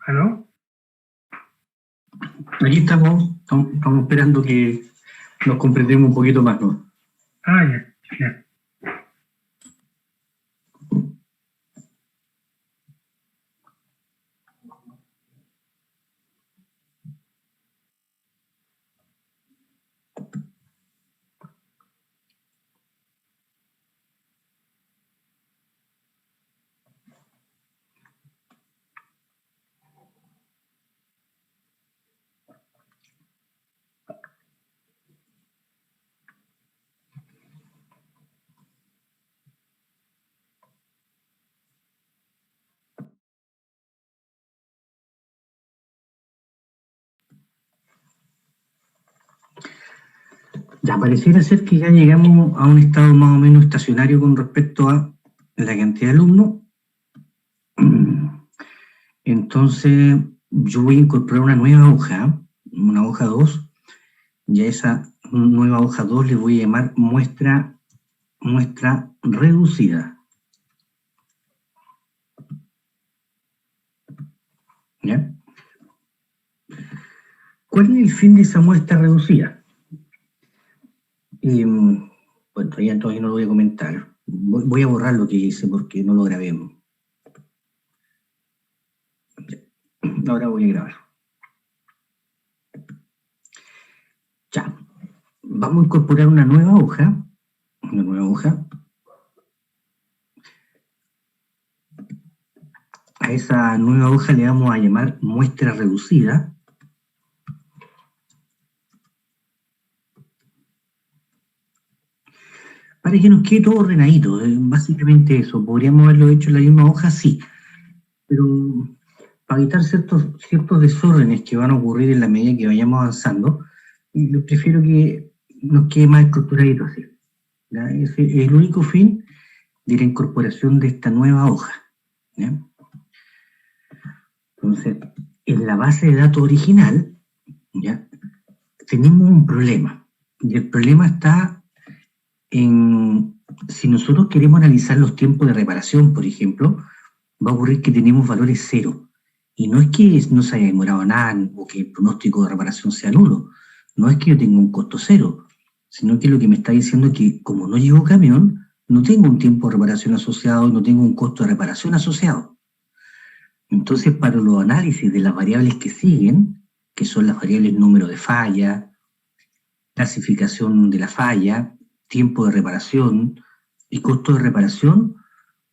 ¿Aló? Aquí estamos esperando que nos comprendemos un poquito más, ¿no? Ah, ya, ya. Ya pareciera ser que ya llegamos a un estado más o menos estacionario con respecto a la cantidad de alumnos. Entonces, yo voy a incorporar una hoja 2, y a esa nueva hoja 2 le voy a llamar muestra reducida. ¿Ya? ¿Cuál es el fin de esa muestra reducida? Bueno, todavía no lo voy a comentar. Voy a borrar lo que hice porque no lo grabé. Ahora voy a grabar. Ya. Vamos a incorporar una nueva hoja. A esa nueva hoja le vamos a llamar muestra reducida. Para que nos quede todo ordenadito. Básicamente eso. ¿Podríamos haberlo hecho en la misma hoja? Sí. Pero para evitar ciertos desórdenes que van a ocurrir en la medida que vayamos avanzando, yo prefiero que nos quede más estructuradito así. ¿Ya? Ese es el único fin de la incorporación de esta nueva hoja. ¿Ya? Entonces, en la base de datos original, ¿ya?, tenemos un problema. Y el problema está en, si nosotros queremos analizar los tiempos de reparación, por ejemplo, va a ocurrir que tenemos valores cero. Y no es que no se haya demorado nada o que el pronóstico de reparación sea nulo. No es que yo tenga un costo cero, sino que lo que me está diciendo es que como no llevo camión, no tengo un tiempo de reparación asociado y no tengo un costo de reparación asociado. Entonces, para los análisis de las variables que siguen, que son las variables número de falla, clasificación de la falla, tiempo de reparación y costo de reparación,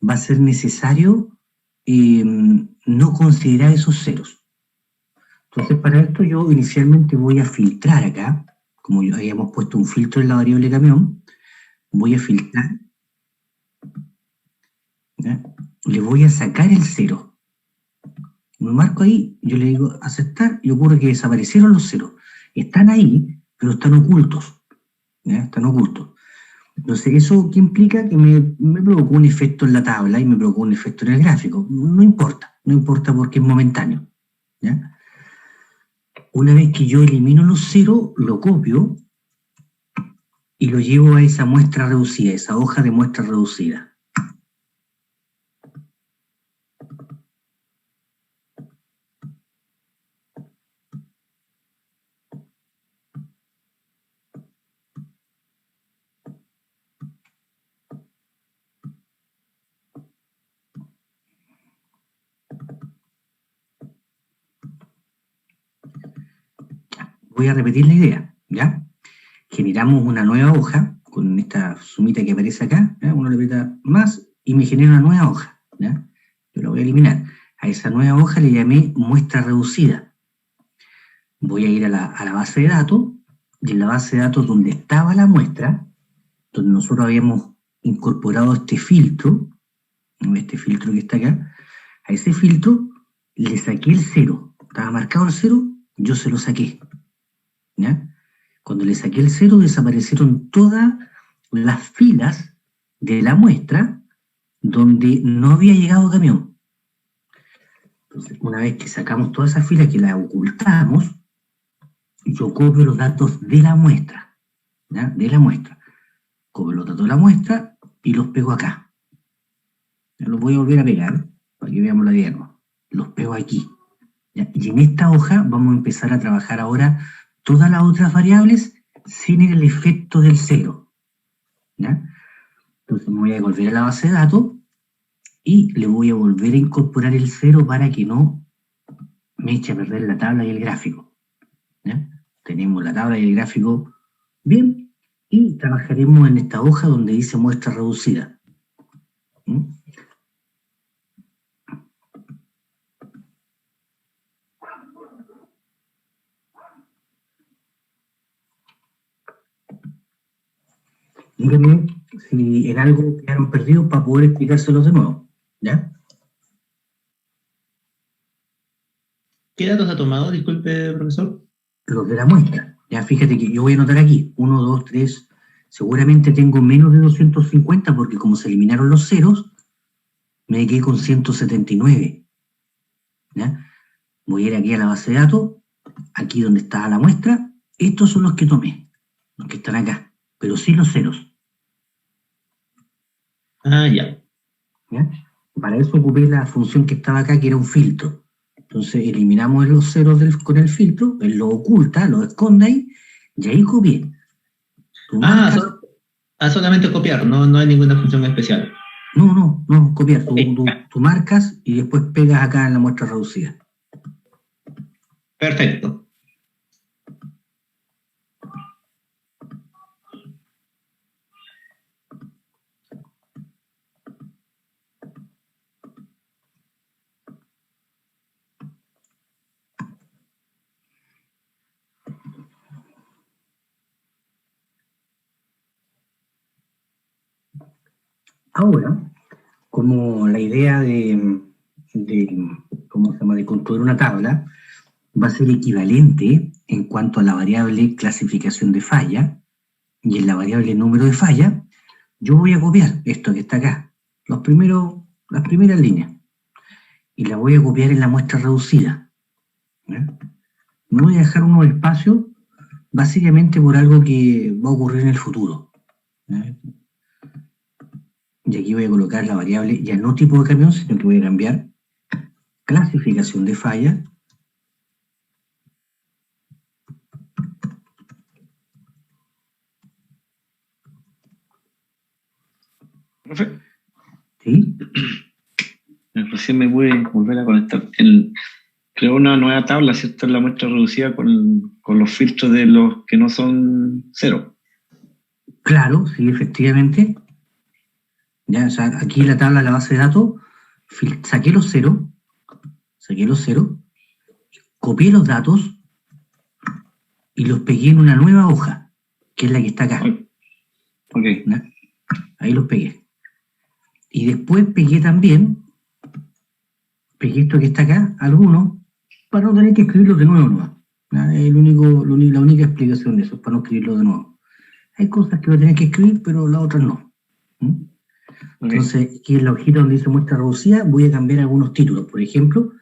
va a ser necesario no considerar esos ceros. Entonces, para esto yo inicialmente voy a filtrar acá, como ya habíamos puesto un filtro en la variable camión, voy a filtrar, ¿ya?, le voy a sacar el cero. Me marco ahí, yo le digo aceptar y ocurre que desaparecieron los ceros. Están ahí, pero están ocultos. ¿Ya? Están ocultos. Entonces, ¿eso qué implica? Que me provocó un efecto en la tabla y me provocó un efecto en el gráfico. No importa porque es momentáneo. ¿Ya? Una vez que yo elimino los ceros, lo copio y lo llevo a esa muestra reducida, esa hoja de muestra reducida. Voy a repetir la idea, ¿ya? Generamos una nueva hoja con esta sumita que aparece acá, ¿ya? Uno le aprieta más y me genera una nueva hoja, ¿ya? Yo la voy a eliminar. A esa nueva hoja le llamé muestra reducida. Voy a ir a la base de datos, y en la base de datos donde estaba la muestra, donde nosotros habíamos incorporado este filtro que está acá, a ese filtro le saqué el cero. Estaba marcado el cero, yo se lo saqué. ¿Ya? Cuando le saqué el cero, desaparecieron todas las filas de la muestra donde no había llegado camión. Entonces, una vez que sacamos todas esas filas, que las ocultamos, yo copio los datos de la muestra. ¿Ya? De la muestra. Copio los datos de la muestra y los pego acá. Los voy a volver a pegar para que veamos la diagrama. Los pego aquí. ¿ya? Y en esta hoja vamos a empezar a trabajar ahora todas las otras variables sin el efecto del cero, ¿ya? Entonces me voy a volver a la base de datos y le voy a volver a incorporar el cero para que no me eche a perder la tabla y el gráfico, ¿ya? Tenemos la tabla y el gráfico bien, y trabajaremos en esta hoja donde dice muestra reducida. ¿Mm? Díganme si en algo quedaron perdidos para poder explicárselos de nuevo, ¿ya? ¿Qué datos ha tomado? Disculpe, profesor. Los de la muestra. Ya fíjate que yo voy a anotar aquí, 1, 2, 3, seguramente tengo menos de 250 porque como se eliminaron los ceros, me quedé con 179. ¿Ya? Voy a ir aquí a la base de datos, aquí donde está la muestra, estos son los que tomé, los que están acá, pero sin los ceros. Ah, ya. ¿Ya? Para eso ocupé la función que estaba acá, que era un filtro. Entonces eliminamos los ceros con el filtro, él lo oculta, lo esconde ahí, y ahí copié. Tú marcas, Solamente copiar, no hay ninguna función especial. no, copiar. Ok, Tú marcas y después pegas acá en la muestra reducida. perfecto. Ahora, como la idea ¿cómo se llama?, de construir una tabla va a ser equivalente en cuanto a la variable clasificación de falla y en la variable número de falla, yo voy a copiar esto que está acá, las primeras líneas, y la voy a copiar en la muestra reducida. ¿Ya? Me voy a dejar unos espacios básicamente por algo que va a ocurrir en el futuro. ¿Ya? Y aquí voy a colocar la variable ya no tipo de camión, sino que voy a cambiar clasificación de falla. Profe, ¿Sí? recién me pude volver a conectar. Creó una nueva tabla, ¿cierto? En la muestra reducida con los filtros de los que no son cero. Claro, sí, efectivamente. Ya, o sea, aquí la tabla de la base de datos, saqué los ceros, copié los datos y los pegué en una nueva hoja, que es la que está acá. Ok. ¿Ya? Ahí los pegué. Y después pegué esto que está acá, algunos, para no tener que escribirlos de nuevo, ¿no? Es la única explicación de eso, para no escribirlo de nuevo. Hay cosas que voy a tener que escribir, pero las otras no. ¿Mm? Entonces, aquí en la hojita donde dice muestra reducida, voy a cambiar algunos títulos. Por ejemplo,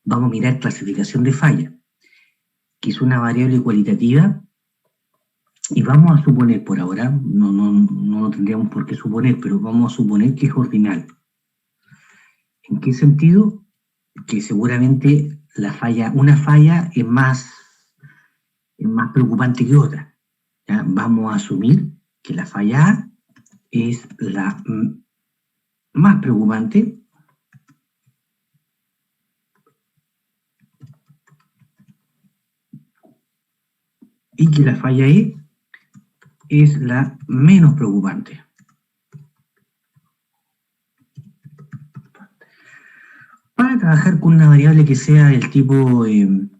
vamos a mirar clasificación de falla, que es una variable cualitativa, y vamos a suponer por ahora, no tendríamos por qué suponer, pero vamos a suponer que es ordinal. ¿En qué sentido? Que seguramente una falla es más preocupante que otra. ¿Ya? Vamos a asumir que la falla A es la más preocupante y que la falla E es la menos preocupante. Para trabajar con una variable que sea del tipo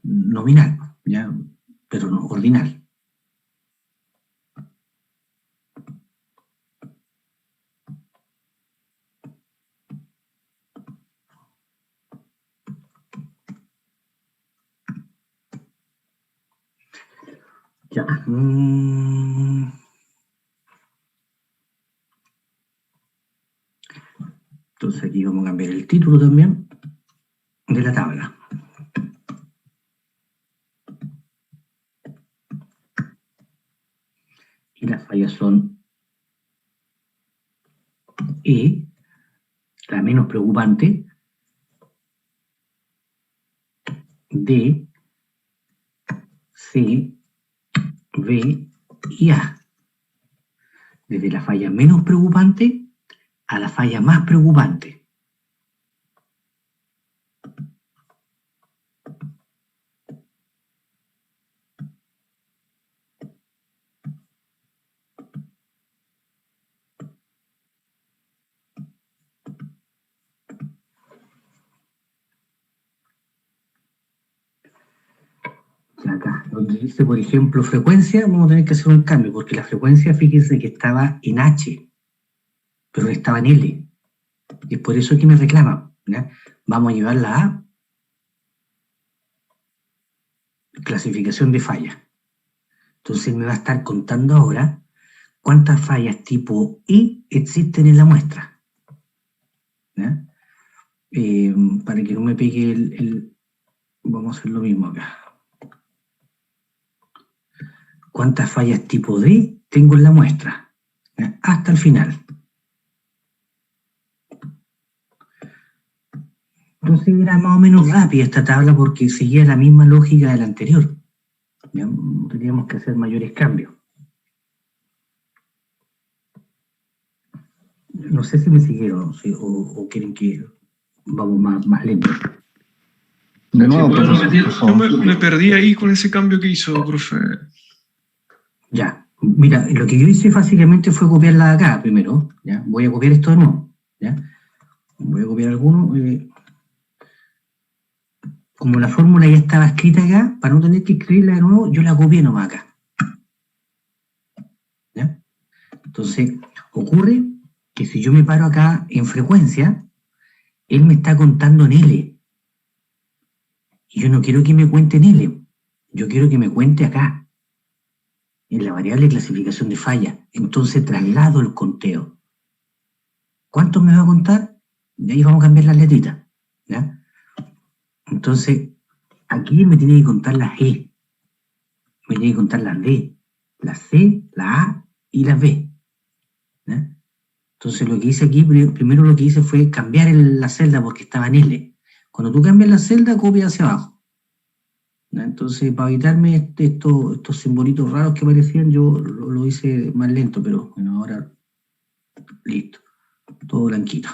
nominal, ¿ya? Pero no ordinal. Ya. Entonces aquí vamos a cambiar el título también de la tabla. Y las fallas son E, la menos preocupante, D, C, B y A. Desde la falla menos preocupante a la falla más preocupante. Acá, donde dice, por ejemplo, frecuencia, vamos a tener que hacer un cambio, porque la frecuencia, fíjense que estaba en H, pero estaba en L. Y es por eso que me reclama, ¿ya? Vamos a llevarla a clasificación de fallas. Entonces me va a estar contando ahora cuántas fallas tipo E existen en la muestra, ¿ya? Para que no me pegue vamos a hacer lo mismo acá. ¿Cuántas fallas tipo D tengo en la muestra? ¿Ya? Hasta el final. Entonces era más o menos rápida esta tabla porque seguía la misma lógica de la anterior. ¿Ya? No teníamos que hacer mayores cambios. No sé si me siguieron, ¿sí? o quieren que vamos más lento. De nuevo, Yo me perdí ahí con ese cambio que hizo, profe. Ya, mira, lo que yo hice básicamente fue copiarla de acá primero, ¿ya? Voy a copiar esto de nuevo, ¿ya? Voy a copiar alguno. Como la fórmula ya estaba escrita acá, para no tener que escribirla de nuevo, yo la copié nomás acá. ¿Ya? Entonces, ocurre que si yo me paro acá en frecuencia, él me está contando en L. Y yo no quiero que me cuente en L, yo quiero que me cuente acá, en la variable de clasificación de falla. Entonces traslado el conteo. ¿Cuánto me va a contar? De ahí vamos a cambiar las letritas, ¿ya? Entonces, aquí me tiene que contar las E, me tiene que contar las D, la C, la A y las B, ¿ya? Entonces lo que hice aquí, primero lo que hice fue cambiar la celda porque estaba en L. Cuando tú cambias la celda, copia hacia abajo, ¿ya? Entonces, para evitarme estos simbolitos raros que aparecían, yo lo hice más lento, pero bueno, ahora listo, todo blanquito.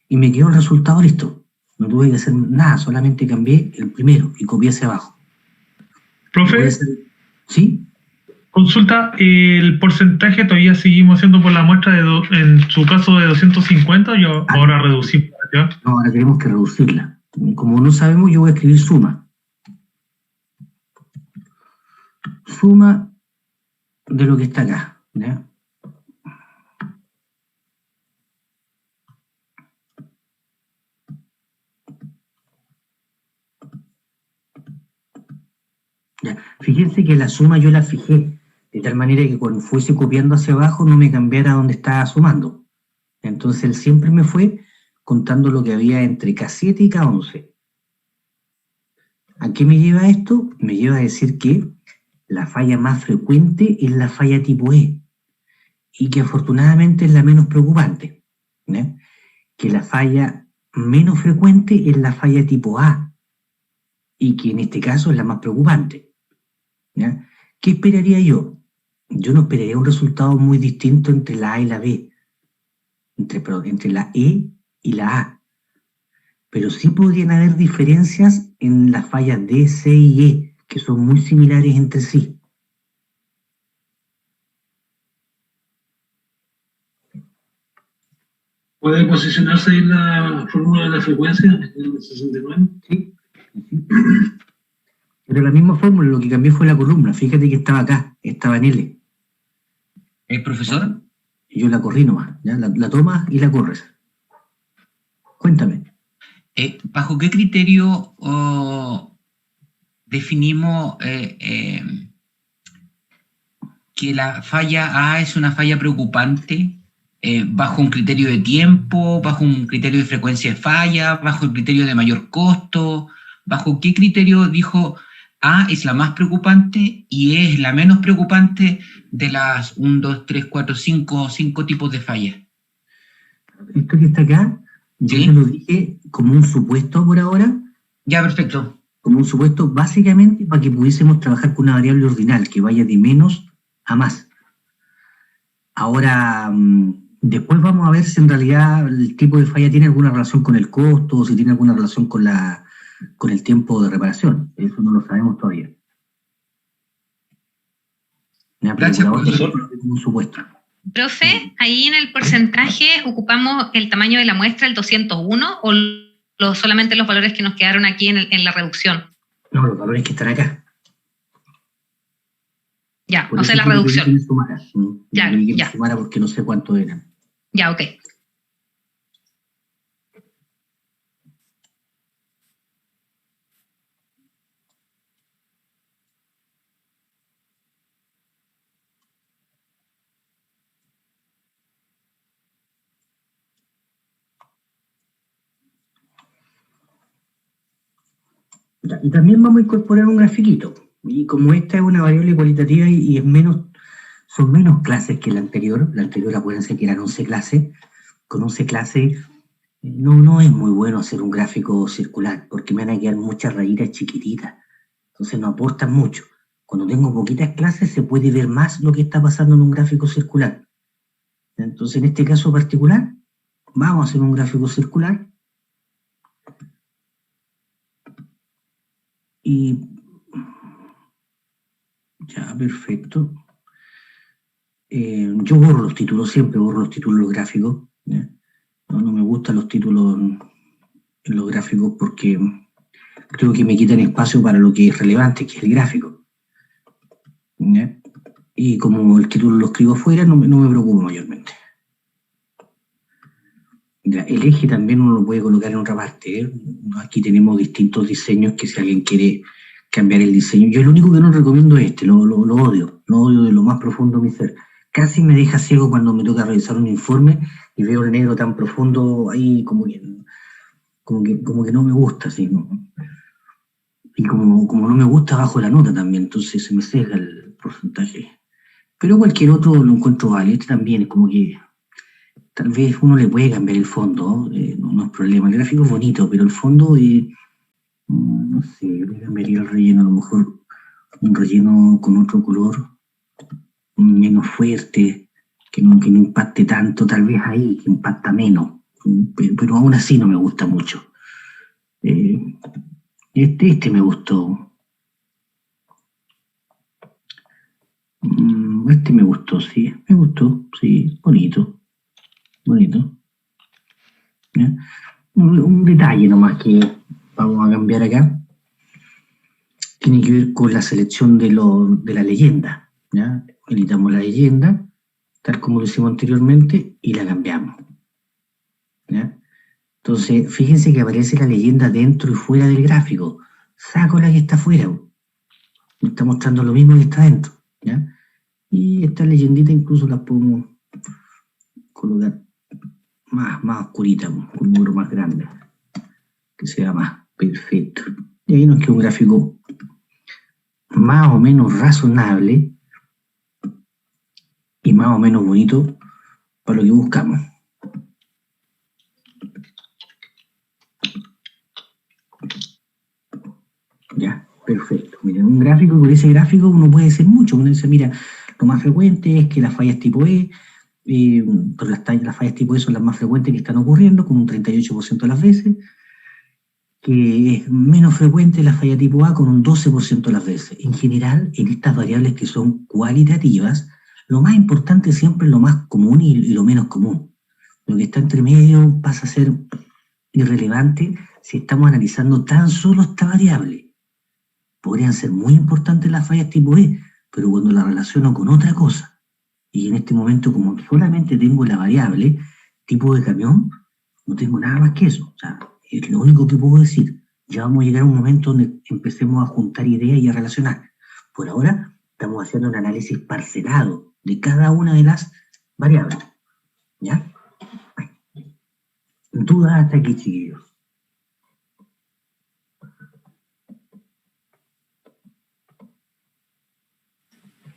Y me quedó el resultado listo. No tuve que hacer nada, solamente cambié el primero y copié hacia abajo. Profe, ¿Sí? consulta, ¿el porcentaje todavía seguimos haciendo por la muestra en su caso de 250 o ahora reducimos? ¿Ya? No, ahora tenemos que reducirla. Como no sabemos, yo voy a escribir suma. Suma de lo que está acá, ¿ya? Ya. Fíjense que la suma yo la fijé de tal manera que cuando fuese copiando hacia abajo no me cambiara donde estaba sumando. Entonces él siempre me fue contando lo que había entre K7 y K11. ¿A qué me lleva esto? Me lleva a decir que la falla más frecuente es la falla tipo E y que afortunadamente es la menos preocupante, ¿ya? Que la falla menos frecuente es la falla tipo A y que en este caso es la más preocupante, ¿ya? ¿Qué esperaría yo? Yo no esperaría un resultado muy distinto entre la A y la B, entre la E y la A, pero sí podrían haber diferencias en las fallas D, C y E, que son muy similares entre sí. ¿Puede posicionarse en la fórmula de la frecuencia en el 69? Sí. Pero la misma fórmula, lo que cambié fue la columna. Fíjate que estaba acá, estaba en L. ¿Profesor? Y yo la corrí nomás, ¿ya? La tomas y la corres. Cuéntame. ¿Bajo qué criterio definimos que la falla A es una falla preocupante? ¿Bajo un criterio de tiempo? ¿Bajo un criterio de frecuencia de falla? ¿Bajo el criterio de mayor costo? ¿Bajo qué criterio dijo A es la más preocupante y E es la menos preocupante de las 1, 2, 3, 4, 5 tipos de fallas? Esto que está acá, yo ¿Sí? se lo dije como un supuesto por ahora, Ya, perfecto. Como un supuesto, básicamente para que pudiésemos trabajar con una variable ordinal que vaya de menos a más. Ahora, después vamos a ver si en realidad el tipo de falla tiene alguna relación con el costo o si tiene alguna relación con el tiempo de reparación. Eso no lo sabemos todavía. Ya, pero Gracias, por ahora profesor. como un supuesto. Profe, ahí en el porcentaje ocupamos el tamaño de la muestra, el 201, o solamente los valores que nos quedaron aquí en la reducción. No, los valores que están acá. Ya, Por o eso sea, la yo le pedí reducción. que me sumara. Ya, Le pedí que me ya. sumara porque no sé cuánto eran. Ya, ok. Ya, y también vamos a incorporar un grafiquito. Y como esta es una variable cualitativa y es menos, son menos clases que la anterior acuérdense que eran 11 clases, con 11 clases no es muy bueno hacer un gráfico circular, porque me van a quedar muchas rayitas chiquititas, entonces no aportan mucho. Cuando tengo poquitas clases se puede ver más lo que está pasando en un gráfico circular. Entonces en este caso particular, vamos a hacer un gráfico circular, y ya, perfecto. Yo borro los títulos, siempre borro los títulos en los gráficos. ¿Ya? No me gustan los títulos en los gráficos porque creo que me quitan espacio para lo que es relevante, que es el gráfico. ¿Ya? Y como el título lo escribo afuera, no me preocupo mayormente. Ya, el eje también uno lo puede colocar en otra parte. Aquí tenemos distintos diseños que si alguien quiere cambiar el diseño. Yo lo único que no recomiendo es este, lo odio. Lo odio de lo más profundo de mi ser. Casi me deja ciego cuando me toca revisar un informe y veo el negro tan profundo ahí como que no me gusta, así, ¿no? Y como no me gusta, bajo la nota también, entonces se me sesga el porcentaje. Pero cualquier otro lo encuentro válido. Este también es como que tal vez uno le puede cambiar el fondo, no es problema. El gráfico es bonito, pero el fondo, no sé, le cambiaría el relleno, a lo mejor un relleno con otro color, menos fuerte, que no impacte tanto, tal vez ahí, que impacta menos, pero aún así no me gusta mucho. Este me gustó. Este me gustó, sí, bonito. ¿Ya? Un detalle nomás que vamos a cambiar acá. Tiene que ver con la selección de la leyenda. ¿Ya? Editamos la leyenda, tal como lo hicimos anteriormente, y la cambiamos. ¿Ya? Entonces, fíjense que aparece la leyenda dentro y fuera del gráfico. Saco la que está afuera. Me está mostrando lo mismo que está dentro. ¿Ya? Y esta leyendita incluso la podemos colocar más oscurita, con un número más grande, que sea más perfecto. Y ahí nos queda un gráfico más o menos razonable y más o menos bonito para lo que buscamos. Ya, perfecto. Miren, un gráfico, por ese gráfico uno puede decir mucho. Uno dice, mira, lo más frecuente es que las fallas tipo E, pero las fallas tipo E son las más frecuentes que están ocurriendo, con un 38% de las veces, que es menos frecuente la falla tipo A con un 12% de las veces. En general, en estas variables que son cualitativas, lo más importante siempre es lo más común y lo menos común. Lo que está entre medio pasa a ser irrelevante si estamos analizando tan solo esta variable. Podrían ser muy importantes las fallas tipo E, pero cuando la relaciono con otra cosa, y en este momento como solamente tengo la variable tipo de camión, no tengo nada más que eso. O sea, es lo único que puedo decir. Ya vamos a llegar a un momento donde empecemos a juntar ideas y a relacionar. Por ahora estamos haciendo un análisis parcelado de cada una de las variables. ¿Ya? Dudas hasta aquí, chiquillos.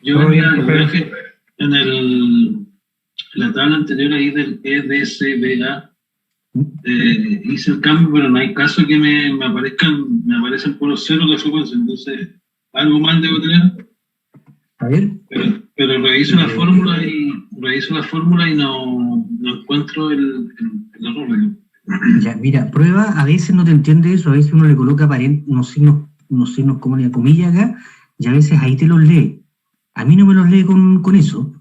Yo Todo bien, en profe. en la tabla anterior ahí del EDCBA, Hice el cambio, pero no hay caso que me aparecen puros ceros la frecuencia, entonces algo mal debo tener. A ver. Pero reviso la fórmula y no encuentro el error. Ya, mira, prueba, a veces no te entiende eso, a veces uno le coloca unos signos como la comilla acá, y a veces ahí te los lee. A mí no me los lee con eso,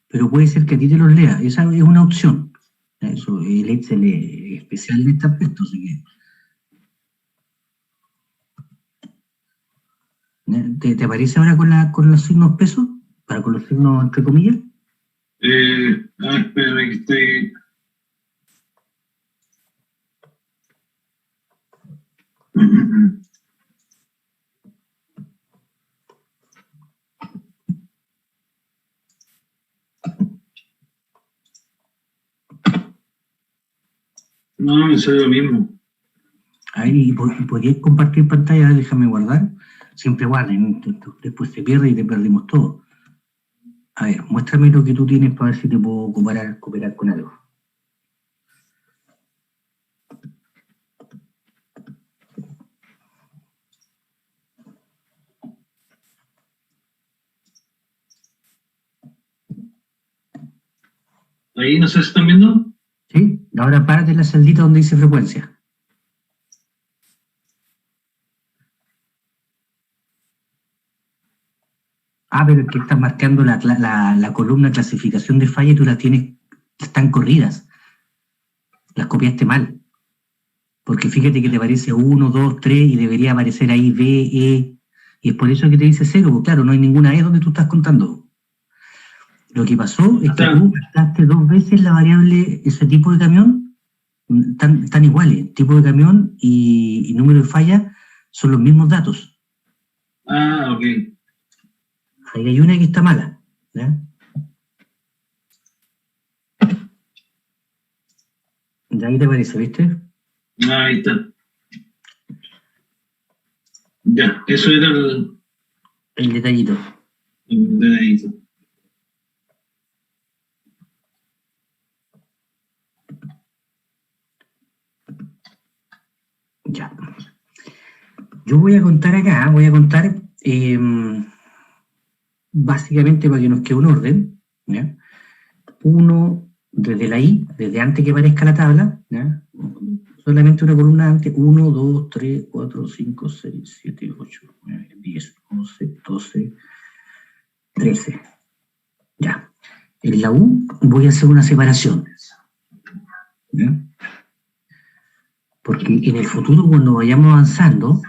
pero puede ser que a ti te los lea. Esa es una opción. Eso, el Excel es especial en este aspecto, así que... ¿Te aparece ahora con los signos pesos? ¿Con los signos entre comillas? Espérame que estoy... No, me sale lo mismo. Ahí, ¿podrías compartir pantalla? Déjame guardar. Siempre guarden, después se pierde y te perdimos todo. A ver, muéstrame lo que tú tienes para ver si te puedo cooperar con algo. Ahí, no sé si están viendo. Sí, ahora párate en la celdita donde dice frecuencia. Pero es que estás marcando la columna clasificación de falla y tú las tienes, están corridas. Las copiaste mal. Porque fíjate que te aparece 1, 2, 3 y debería aparecer ahí B, E. Y es por eso que te dice 0, porque claro, no hay ninguna E donde tú estás contando. Lo que pasó es que tú marcaste 2 veces la variable, ese tipo de camión, tan iguales. Tipo de camión y número de falla son los mismos datos. Ok. Ahí hay una que está mala, ¿ya? De ahí te aparece, ¿viste? Ahí está. Ya, eso era el detallito. El detallito. Ya. Yo voy a contar acá, básicamente para que nos quede un orden, ¿ya? 1 desde la I, desde antes que aparezca la tabla, ¿ya? Solamente una columna antes, 1, 2, 3, 4, 5, 6, 7, 8, 9, 10, 11, 12, 13. Ya. En la U voy a hacer una separación, ¿ya? Porque en el futuro, cuando vayamos avanzando,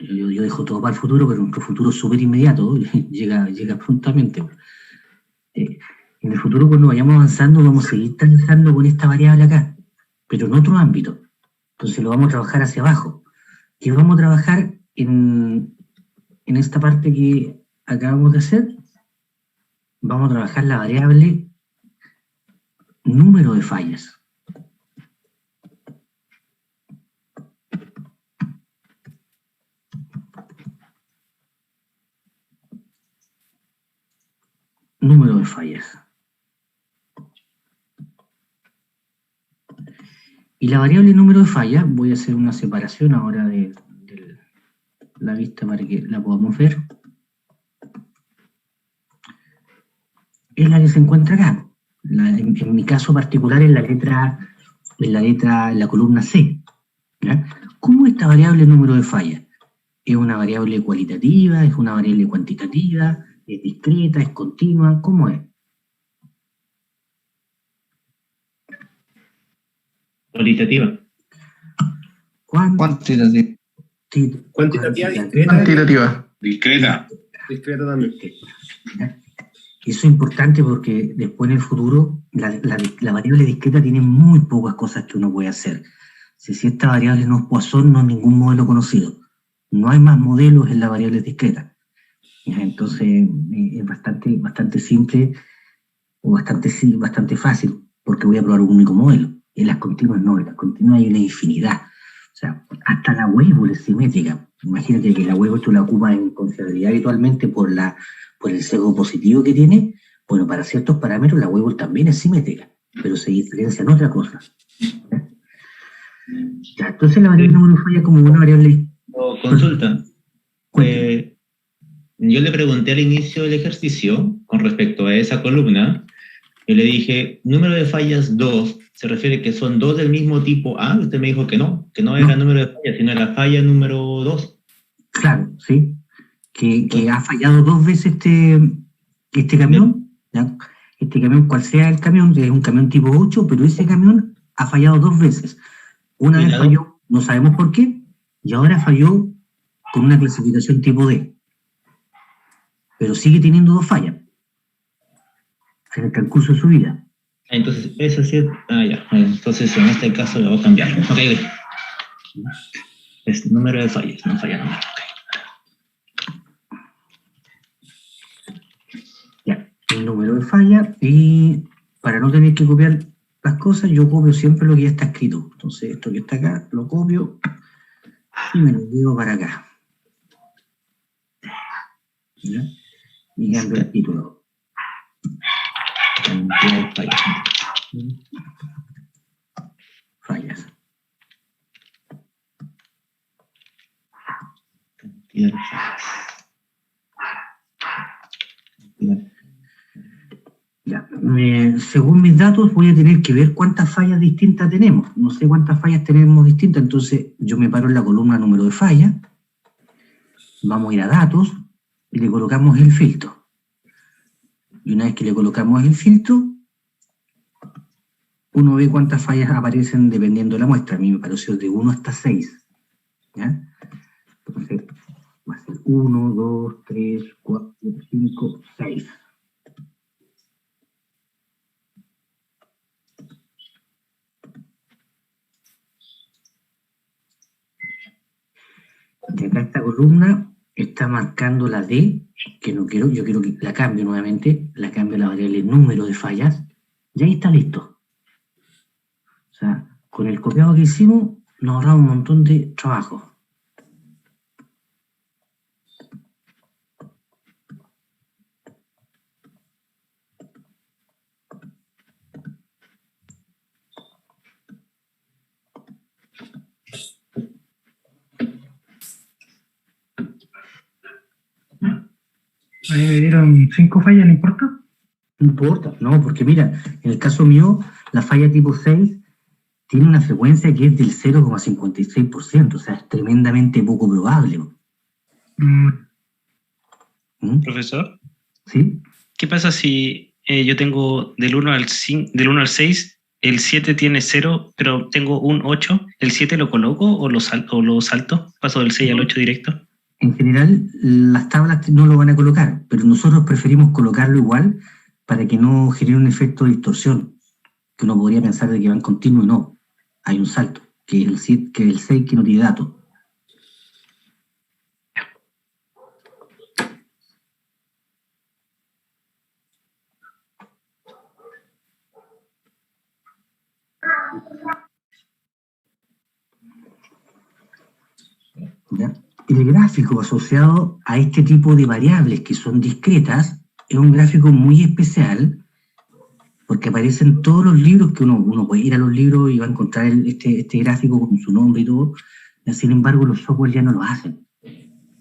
yo dejo todo para el futuro, pero nuestro futuro es súper inmediato, llega prontamente. En el futuro, cuando vayamos avanzando, vamos a seguir trabajando con esta variable acá, pero en otro ámbito. Entonces lo vamos a trabajar hacia abajo. ¿Qué vamos a trabajar en esta parte que acabamos de hacer? Vamos a trabajar la variable número de fallas. Número de fallas. Y la variable número de fallas, voy a hacer una separación ahora de la vista para que la podamos ver. Es la que se encuentra acá. En mi caso particular en la columna C. ¿Ya? ¿Cómo es esta variable número de fallas? ¿Es una variable cualitativa? ¿Es una variable cuantitativa? ¿Es discreta? ¿Es continua? ¿Cómo es? Cualitativa. Cuantitativa. Cuantitativa, Discreta. discreta también. Eso es importante porque después en el futuro la variable discreta tiene muy pocas cosas que uno puede hacer. Si esta variable no es Poisson, no es ningún modelo conocido. No hay más modelos en la variable discreta. Entonces es bastante simple o bastante fácil porque voy a probar un único modelo. En las continuas no, en las continuas hay una infinidad. O sea, hasta la Weibull es simétrica. Imagínate que la Weibull tú la ocupas en confiabilidad habitualmente por el sesgo positivo que tiene. Bueno, para ciertos parámetros la Weibull también es simétrica, pero se diferencia en otra cosa. Ya, entonces la variable número de falla como una variable... Consulta. Cuéntame. Yo le pregunté al inicio del ejercicio, con respecto a esa columna, yo le dije, número de fallas 2, ¿se refiere que son dos del mismo tipo A? Usted me dijo que no era número de fallas, sino la falla número 2. Claro, sí. Que ha fallado 2 veces este camión, ¿ya? Este camión, cual sea el camión, es un camión tipo 8, pero ese camión ha fallado 2 veces. Una vez falló, no sabemos por qué, y ahora falló con una clasificación tipo D. Pero sigue teniendo 2 fallas en el transcurso de su vida. Entonces, eso sí, ya. Entonces, en este caso, lo voy a cambiar. Ok. Es número de fallas, no falla número. Ya, el número de falla, y para no tener que copiar las cosas, yo copio siempre lo que ya está escrito. Entonces, esto que está acá, lo copio y me lo llevo para acá. ¿Ya? Y cambio el título. Cantidad de fallas. Fallas. Cantidad de fallas. Ya. Según mis datos, voy a tener que ver cuántas fallas distintas tenemos. No sé cuántas fallas tenemos distintas, entonces yo me paro en la columna número de fallas. Vamos a ir a datos y le colocamos el filtro. Y una vez que le colocamos el filtro, uno ve cuántas fallas aparecen dependiendo de la muestra. A mí me pareció de 1 hasta 6. ¿Ya? Entonces, va a ser 1, 2, 3, 4, 5, 6. De acá esta columna está marcando la D, que no quiero, yo quiero que la cambie nuevamente, la cambio a la variable número de fallas, y ahí está listo. O sea, con el copiado que hicimos, nos ahorramos un montón de trabajo. Ahí me dieron 5 fallas, ¿no importa? No importa, no, porque mira, en el caso mío, la falla tipo 6 tiene una frecuencia que es del 0,56%, o sea, es tremendamente poco probable. ¿Mm? Profesor, ¿Sí? ¿qué pasa si yo tengo del 1 al 6, el 7 tiene 0, pero tengo un 8, ¿el 7 lo coloco o lo salto? ¿Paso del 6 al 8 directo? En general, las tablas no lo van a colocar, pero nosotros preferimos colocarlo igual para que no genere un efecto de distorsión, que uno podría pensar de que van continuo y no. Hay un salto, que es el 7, que es el 6 que no tiene datos. ¿Ya? El gráfico asociado a este tipo de variables que son discretas es un gráfico muy especial porque aparecen todos los libros que uno puede ir a los libros y va a encontrar este gráfico con su nombre y todo. Sin embargo, los software ya no lo hacen.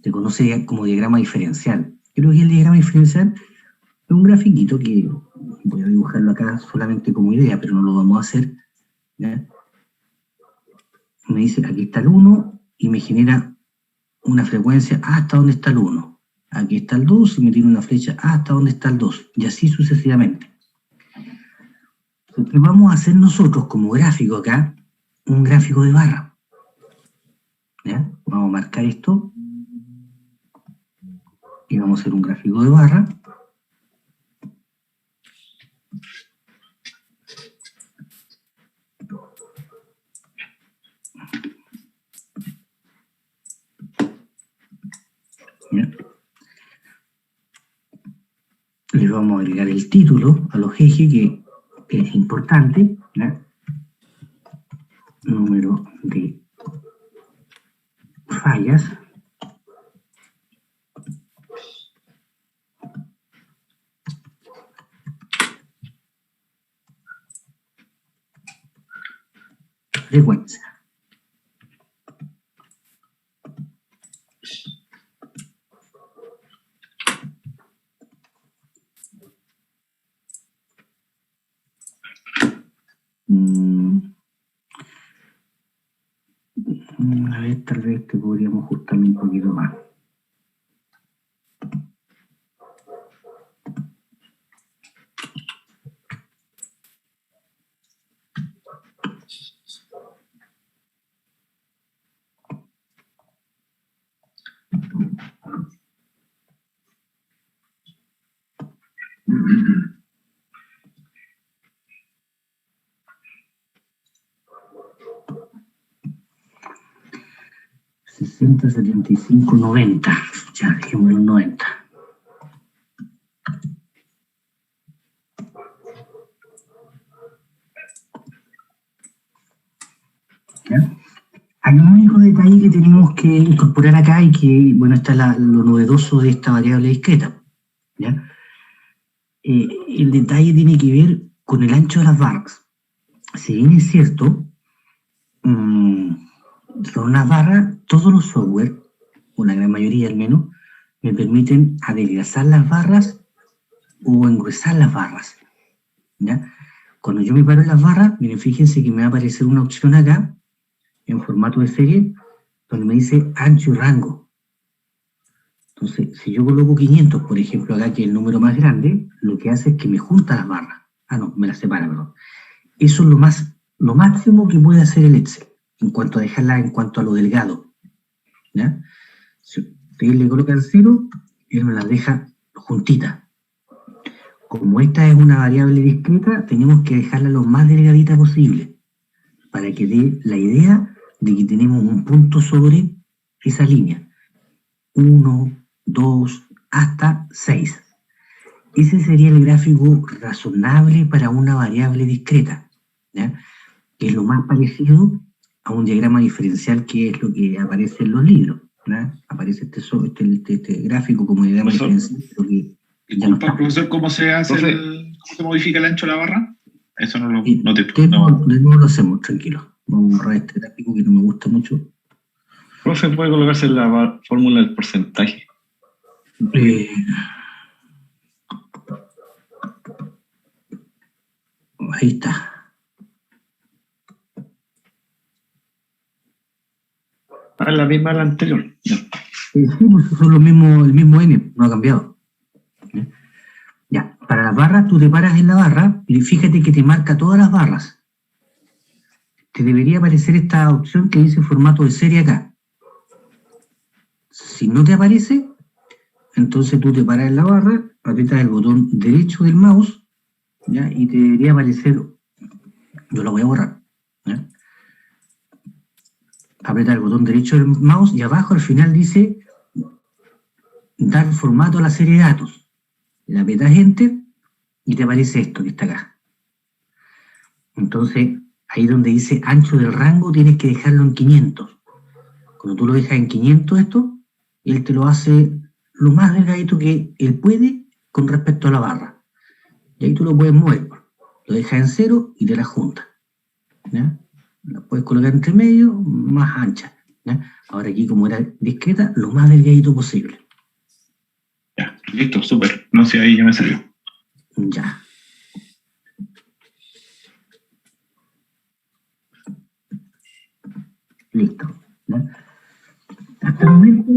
Se conoce como diagrama diferencial. Creo que el diagrama diferencial es un grafiquito que voy a dibujarlo acá solamente como idea, pero no lo vamos a hacer. ¿Ya? Me dice, aquí está el 1 y me genera una frecuencia hasta donde está el 1. Aquí está el 2 y me tiene una flecha hasta donde está el 2. Y así sucesivamente. Lo que vamos a hacer nosotros como gráfico acá, un gráfico de barra. ¿Ya? Vamos a marcar esto. Y vamos a hacer un gráfico de barra. ¿Ya? Le vamos a agregar el título a los ejes que es importante. ¿Ya? Número de fallas. Frecuencia. A ver, tal vez te podríamos ajustar un poquito más. $60, 75, 90. Ya, dejemos los 90. ¿Ya? Hay un único detalle que tenemos que incorporar acá y que, bueno, está lo novedoso de esta variable discreta. ¿Ya? El detalle tiene que ver con el ancho de las barras. Si bien es cierto, son unas barras, todos los software, o la gran mayoría al menos, me permiten adelgazar las barras o engruesar las barras. ¿Ya? Cuando yo me paro en las barras, miren, fíjense que me va a aparecer una opción acá, en formato de serie, donde me dice ancho y rango. Entonces, si yo coloco 500, por ejemplo, acá, que es el número más grande, lo que hace es que me junta las barras. Ah, no, me las separa, perdón. Eso es lo máximo que puede hacer el Excel, en cuanto a dejarla, en cuanto a lo delgado. ¿Ya? Si ustedes le colocan 0, él me las deja juntitas. Como esta es una variable discreta, tenemos que dejarla lo más delgadita posible, para que dé la idea de que tenemos un punto sobre esa línea. 1, 2, hasta 6. Ese sería el gráfico razonable para una variable discreta, ¿ya? Que es lo más parecido a un diagrama diferencial, que es lo que aparece en los libros, ¿ya? Aparece este gráfico como diagrama diferencial. Disculpa, profesor, ¿cómo se hace cómo se modifica el ancho de la barra? Eso no lo hacemos, tranquilo. Vamos a borrar este gráfico que no me gusta mucho. Profe, ¿puede colocarse la fórmula del porcentaje? Ahí está. La misma de la anterior. Sí, pues son el mismo N, no ha cambiado. Ya, para las barras, tú te paras en la barra y fíjate que te marca todas las barras. Te debería aparecer esta opción que dice formato de serie acá. Si no te aparece, entonces tú te paras en la barra, aprietas el botón derecho del mouse, ¿ya? Y te debería aparecer, yo lo voy a borrar, ¿ya? Apretas el botón derecho del mouse y abajo al final dice dar formato a la serie de datos. Le aprietas Enter y te aparece esto que está acá. Entonces, ahí donde dice ancho del rango, tienes que dejarlo en 500. Cuando tú lo dejas en 500 esto, él te lo hace lo más delgadito que él puede con respecto a la barra. Y ahí tú lo puedes mover. Lo dejas en 0 y te la junta. ¿Ya? La puedes colocar entre medio, más ancha. ¿Ya? Ahora aquí, como era discreta, lo más delgadito posible. Ya, listo, súper. No sé, ahí ya me salió. Ya. Listo. ¿Ya? Hasta el momento,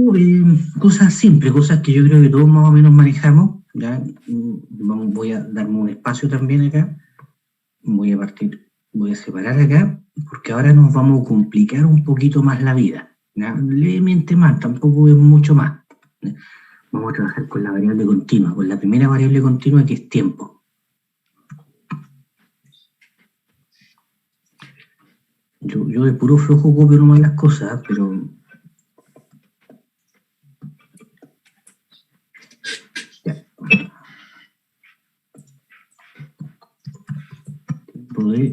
cosas simples, cosas que yo creo que todos más o menos manejamos. ¿Ya? Voy a darme un espacio también acá. Voy a separar acá, porque ahora nos vamos a complicar un poquito más la vida. ¿Ya? Levemente más, tampoco es mucho más. ¿Ya? Vamos a trabajar con la variable continua, con la primera variable continua, que es tiempo. Yo de puro flojo copio nomás las cosas, pero... Ya. Tiempo de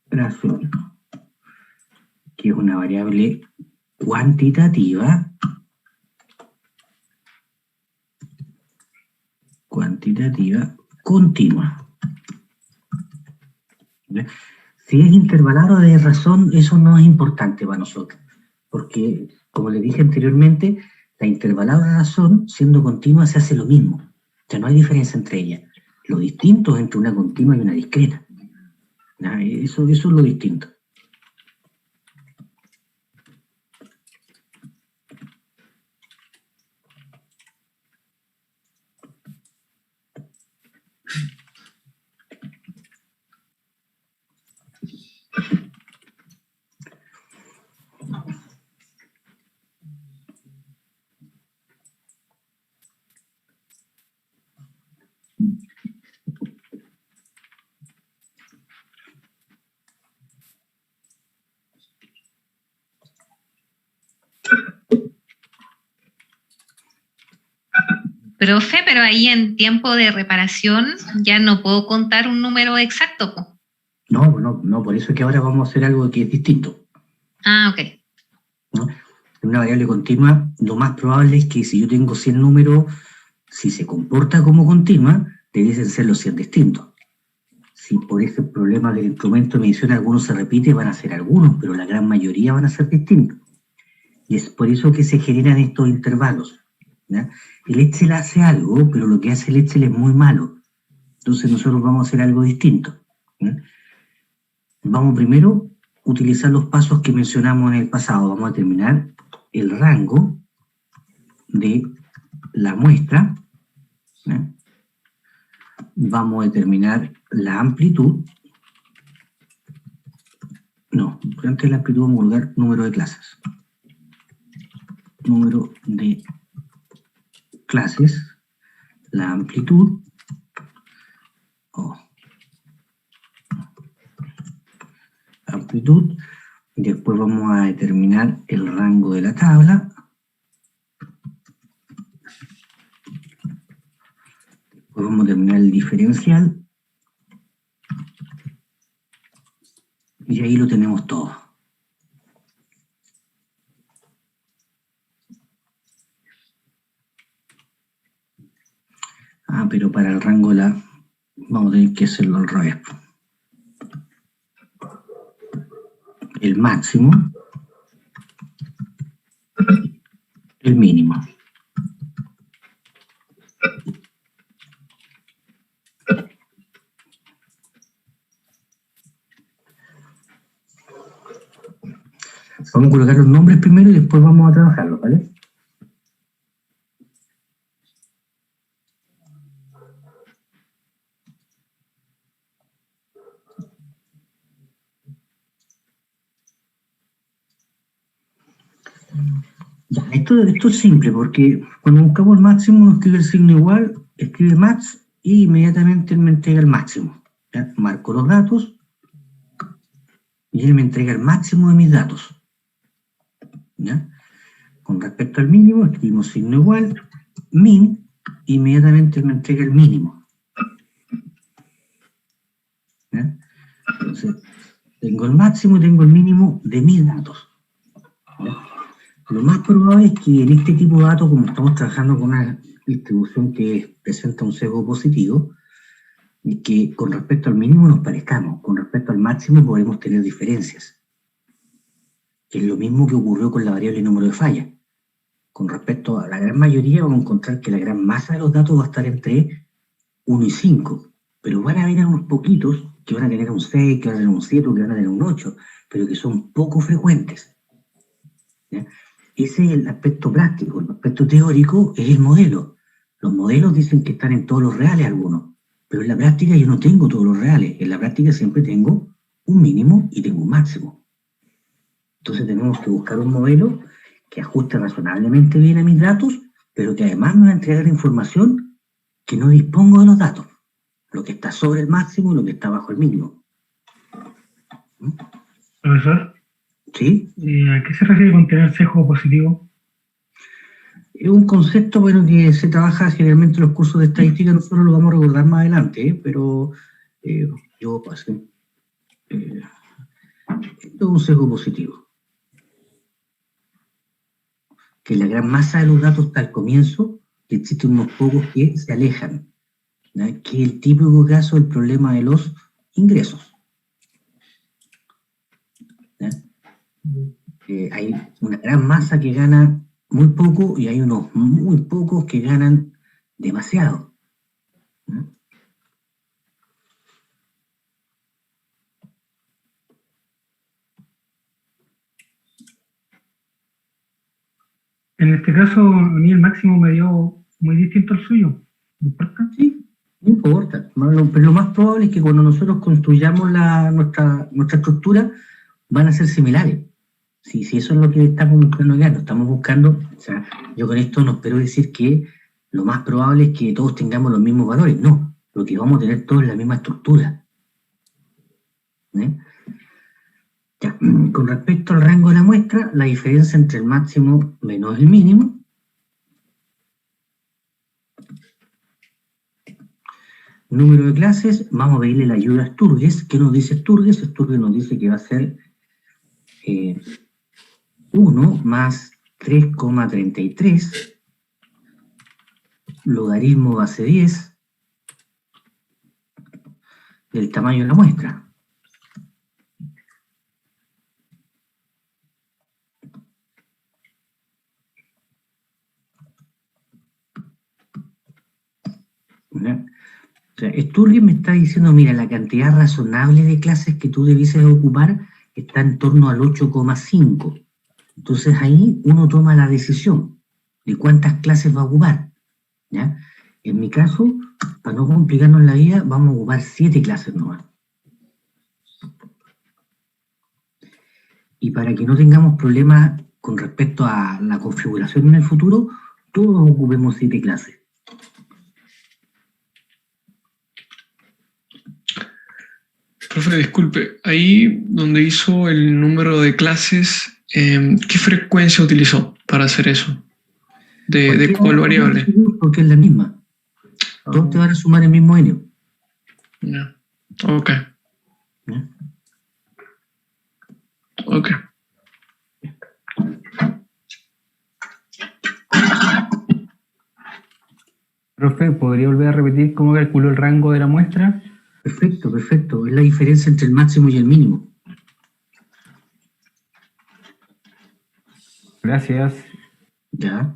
reparación, que es una variable cuantitativa continua. ¿Ya? Si es intervalado de razón, eso no es importante para nosotros, porque, como les dije anteriormente, la intervalada de razón, siendo continua, se hace lo mismo. O sea, no hay diferencia entre ellas. Lo distinto es entre una continua y una discreta. ¿Ya? Eso es lo distinto. Profe, pero ahí en tiempo de reparación ya no puedo contar un número exacto, po. No, por eso es que ahora vamos a hacer algo que es distinto. Ah, ok. ¿No? En una variable continua, lo más probable es que si yo tengo 100 números, si se comporta como continua, debiesen ser los 100 distintos. Si por ese problema del instrumento de medición algunos se repite, van a ser algunos, pero la gran mayoría van a ser distintos. Y es por eso que se generan estos intervalos, ¿ya? El Excel hace algo, pero lo que hace el Excel es muy malo. Entonces nosotros vamos a hacer algo distinto, ¿ya? Vamos primero a utilizar los pasos que mencionamos en el pasado. Vamos a determinar el rango de la muestra, ¿ya? Vamos a determinar la amplitud. No, antes de la amplitud vamos a colocar número de clases. Número de clases, la amplitud, amplitud, y después vamos a determinar el rango de la tabla. Después vamos a determinar el diferencial. Y ahí lo tenemos todo. Pero para el rango de la... vamos a tener que hacerlo al revés. El máximo, el mínimo. Vamos a colocar los nombres primero y después vamos a trabajarlos, ¿vale? Ya, esto es simple, porque cuando buscamos el máximo, uno escribe el signo igual, escribe max y inmediatamente él me entrega el máximo. ¿Ya? Marco los datos y él me entrega el máximo de mis datos. ¿Ya? Con respecto al mínimo, escribimos signo igual, min, inmediatamente él me entrega el mínimo. ¿Ya? Entonces, tengo el máximo y tengo el mínimo de mis datos. ¿Ya? Lo más probable es que en este tipo de datos, como estamos trabajando con una distribución que presenta un sesgo positivo, y que con respecto al mínimo nos parezcamos, con respecto al máximo podemos tener diferencias. Que es lo mismo que ocurrió con la variable número de fallas. Con respecto a la gran mayoría vamos a encontrar que la gran masa de los datos va a estar entre 1 y 5, pero van a haber unos poquitos que van a tener un 6, que van a tener un 7, que van a tener un 8, pero que son poco frecuentes. ¿Ya? Ese es el aspecto práctico. El aspecto teórico es el modelo. Los modelos dicen que están en todos los reales algunos, pero en la práctica yo no tengo todos los reales. En la práctica siempre tengo un mínimo y tengo un máximo. Entonces tenemos que buscar un modelo que ajuste razonablemente bien a mis datos, pero que además me va a entregar información que no dispongo de los datos. Lo que está sobre el máximo y lo que está bajo el mínimo. Profesor. ¿Sí? ¿A qué se refiere con tener sesgo positivo? Es un concepto que se trabaja generalmente en los cursos de estadística, nosotros lo vamos a recordar más adelante, pero yo pasé. Esto es un sesgo positivo. Que la gran masa de los datos está al comienzo, que existen unos pocos que se alejan, ¿no? Que es el típico caso del problema de los ingresos. Hay una gran masa que gana muy poco y hay unos muy pocos que ganan demasiado. ¿No? En este caso, a mí el máximo me dio muy distinto al suyo. ¿No importa? Sí, no importa. Pero lo más probable es que cuando nosotros construyamos nuestra estructura, van a ser similares. Si eso es lo que estamos buscando acá, lo estamos buscando, o sea, yo con esto no espero decir que lo más probable es que todos tengamos los mismos valores, no, lo que vamos a tener todos es la misma estructura. ¿Eh? Ya, con respecto al rango de la muestra, la diferencia entre el máximo menos el mínimo Número de clases, vamos a pedirle la ayuda a Sturges. ¿Qué nos dice Sturges? Sturges nos dice que va a ser 1 más 3,33 logaritmo base 10 del tamaño de la muestra. ¿Ya? O sea, Sturges me está diciendo, mira, la cantidad razonable de clases que tú debieses ocupar está en torno al 8,5. Entonces ahí uno toma la decisión de cuántas clases va a ocupar, ¿ya? En mi caso, para no complicarnos la vida, vamos a ocupar 7 clases nomás. Y para que no tengamos problemas con respecto a la configuración en el futuro, todos ocupemos 7 clases. Profe, disculpe, ahí donde hizo el número de clases, ¿qué frecuencia utilizó para hacer eso? ¿De cuál variable? Porque es la misma. Todos te van a sumar el mismo n. Yeah. Ok. ¿Ya? Ok. Profe, ¿podría volver a repetir cómo calculó el rango de la muestra? Perfecto, perfecto. Es la diferencia entre el máximo y el mínimo. Gracias. Ya.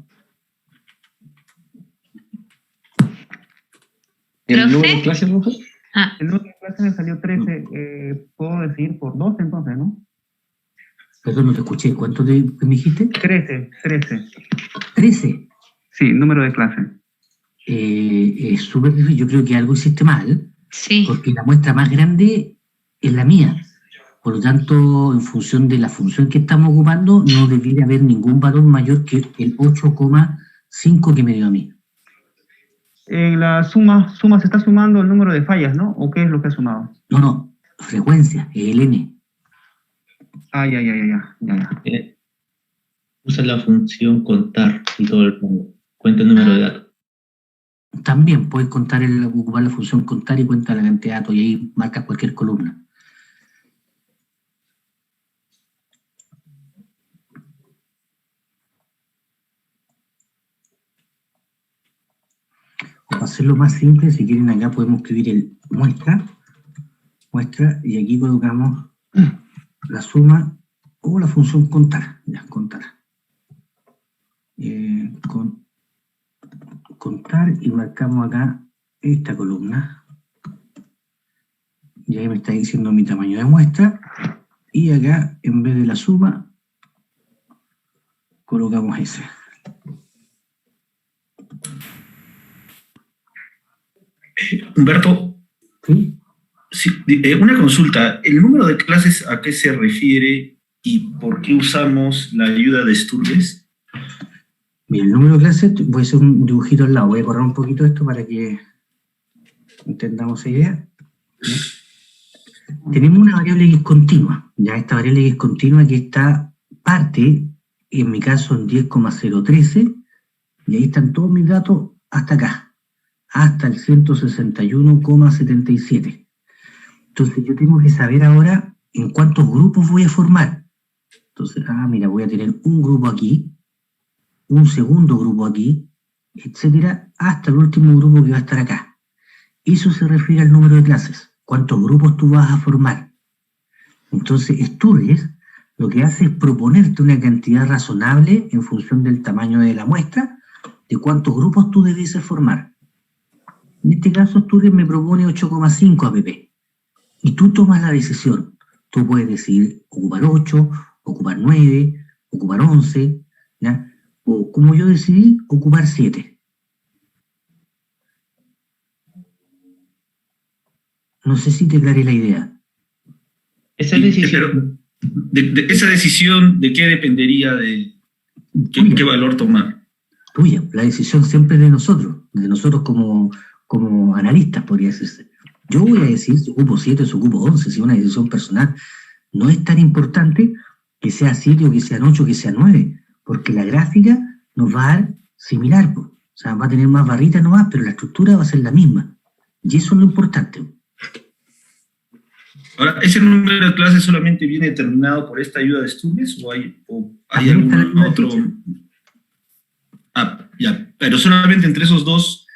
¿El número de clases, profe? El número de clases me salió 13. Puedo decir por 12 entonces, ¿no? Perdón, no te escuché. ¿Cuánto me dijiste? 13. 13. Sí, número de clases. Es súper difícil. Yo creo que algo hiciste mal. Sí. Porque la muestra más grande es la mía. Por lo tanto, en función de la función que estamos ocupando, no debería haber ningún valor mayor que el 8,5 que me dio a mí. En la suma se está sumando el número de fallas, ¿no? ¿O qué es lo que ha sumado? No, frecuencia, es el n. Ya. Usa la función contar y todo el rango. Cuenta el número de datos. También puedes ocupar la función contar y cuenta la cantidad de datos y ahí marcas cualquier columna. O para hacerlo más simple, si quieren acá podemos escribir el muestra, y aquí colocamos la suma o la función contar. Ya, contar. Contar y marcamos acá esta columna. Y ahí me está diciendo mi tamaño de muestra. Y acá, en vez de la suma, colocamos ese. Humberto, ¿sí? Sí, una consulta. ¿El número de clases a qué se refiere y por qué usamos la ayuda de Sturges? Mira, el número de clases, voy a hacer un dibujito al lado. Voy a borrar un poquito esto para que entendamos esa idea. ¿Sí? Tenemos una variable que es continua. Ya esta variable que es continua que está parte, en mi caso, en 10,013, y ahí están todos mis datos hasta acá, hasta el 161,77. Entonces yo tengo que saber ahora en cuántos grupos voy a formar. Entonces, mira, voy a tener un grupo aquí, un segundo grupo aquí, etcétera, hasta el último grupo que va a estar acá. Eso se refiere al número de clases. ¿Cuántos grupos tú vas a formar? Entonces, Sturges lo que hace es proponerte una cantidad razonable en función del tamaño de la muestra, de cuántos grupos tú debes formar. En este caso, Sturges me propone 8,5 app. Y tú tomas la decisión. Tú puedes decidir ocupar 8, ocupar 9, ocupar 11, ¿ya? O como yo decidí, ocupar 7. No sé si te aclaré la idea. Esa decisión. De esa decisión, ¿de qué dependería de qué valor tomar? Tuya, la decisión siempre es de nosotros como analistas, podría decirse. Yo voy a decir si ocupo 7 o si ocupo 11, si es una decisión personal. No es tan importante que sea 7 o que sean 8 o que sean 9, porque la gráfica nos va a dar similar, pues. O sea, va a tener más barritas nomás, pero la estructura va a ser la misma. Y eso es lo importante. Ahora, ¿ese número de clases solamente viene determinado por esta ayuda de estudios o hay algún otro? Ah, ya, pero solamente entre esos dos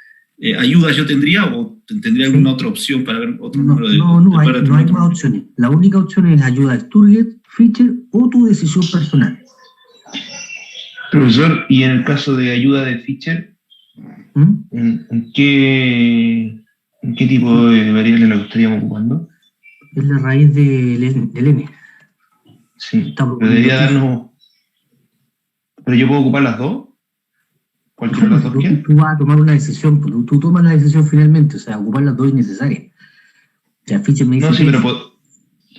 ayudas yo tendría o tendría alguna otra opción para ver otro número de... No hay más opciones. La única opción es ayuda de Sturges, Fischer o tu decisión personal. Profesor, y en el caso de ayuda de Fischer, ¿en qué tipo de variable la estaríamos ocupando? Es la raíz del N. Sí, pero debería darnos... ¿Pero yo puedo ocupar las dos? ¿Cualquiera de las dos que? Tú vas a tomar una decisión, tú tomas la decisión finalmente, o sea, ocupar las dos es necesaria. O sea, Fischer me dice... No, sí, pero...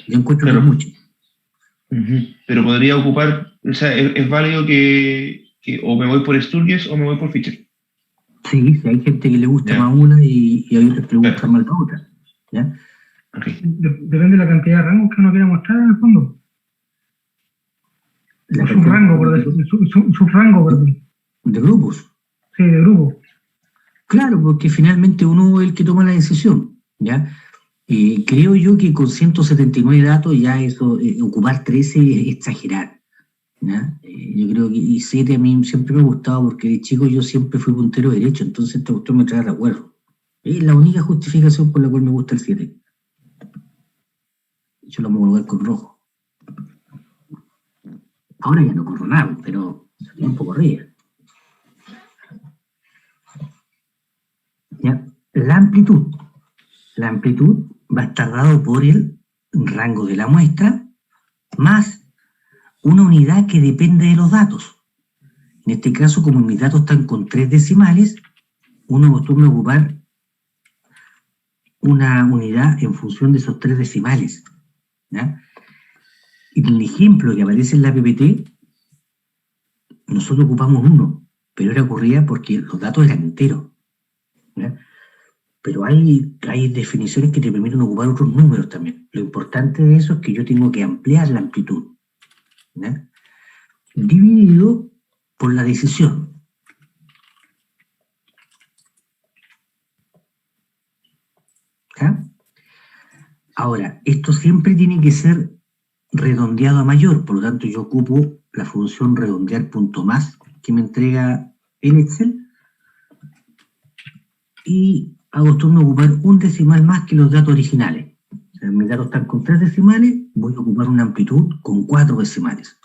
Yo encuentro que es mucho. Pero podría ocupar... O sea, es válido que o me voy por Sturges o me voy por Fischer. Sí, hay gente que le gusta más una y hay otras que le gusta más la otra. ¿Ya? Depende de la cantidad de rangos que uno quiera mostrar en el fondo. Su rango, perdón. ¿De grupos? Sí, de grupos. Claro, porque finalmente uno es el que toma la decisión, ¿ya? Creo yo que con 179 datos ya eso, ocupar 13 es exagerar, ¿ya? Yo creo que, y 7 a mí siempre me ha gustado porque de chico yo siempre fui puntero derecho, entonces esta cuestión me trae recuerdo. Es la única justificación por la cual me gusta el 7. Yo lo voy a colocar con rojo. Ahora ya no corro nada, pero salía un poco corría. ¿Ya? La amplitud. La amplitud va a estar dado por el rango de la muestra más una unidad que depende de los datos. En este caso, como mis datos están con 3 decimales, uno acostumbra a ocupar una unidad en función de esos 3 decimales. ¿Ya? Y en el ejemplo que aparece en la PPT, nosotros ocupamos 1, pero era ocurría porque los datos eran enteros. ¿Ya? Pero hay definiciones que te permiten ocupar otros números también. Lo importante de eso es que yo tengo que ampliar la amplitud, ¿ya? Dividido por la decisión. ¿Ya? Ahora, esto siempre tiene que ser redondeado a mayor, por lo tanto yo ocupo la función redondear punto más que me entrega el Excel y acostumbro a ocupar un decimal más que los datos originales. O sea, mis datos están con 3 decimales, voy a ocupar una amplitud con 4 decimales.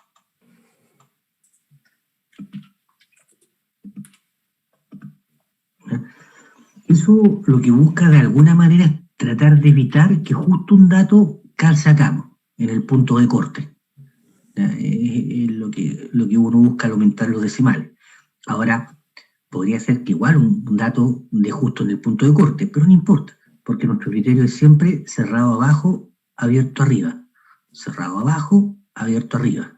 Eso lo que busca de alguna manera es tratar de evitar que justo un dato calce acá, en el punto de corte. Es lo que uno busca al aumentar los decimales. Ahora, podría ser que igual un dato de justo en el punto de corte, pero no importa, porque nuestro criterio es siempre cerrado abajo, abierto arriba. Cerrado abajo, abierto arriba.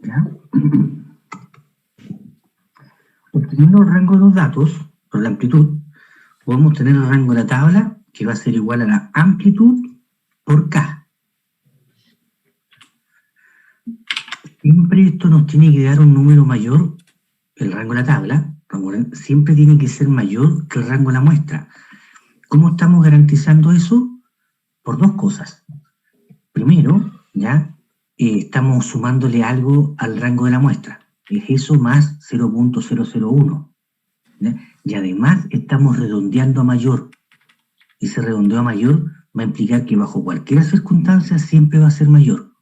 ¿Ya? Obteniendo el rango de los datos, por la amplitud, podemos tener el rango de la tabla, que va a ser igual a la amplitud por K. Siempre esto nos tiene que dar un número mayor, el rango de la tabla, siempre tiene que ser mayor que el rango de la muestra. ¿Cómo estamos garantizando eso? Por dos cosas. Primero, ¿ya? Estamos sumándole algo al rango de la muestra. Es eso más 0.001. ¿Ya? Y además estamos redondeando a mayor. Ese redondeo a mayor va a implicar que bajo cualquier circunstancia siempre va a ser mayor.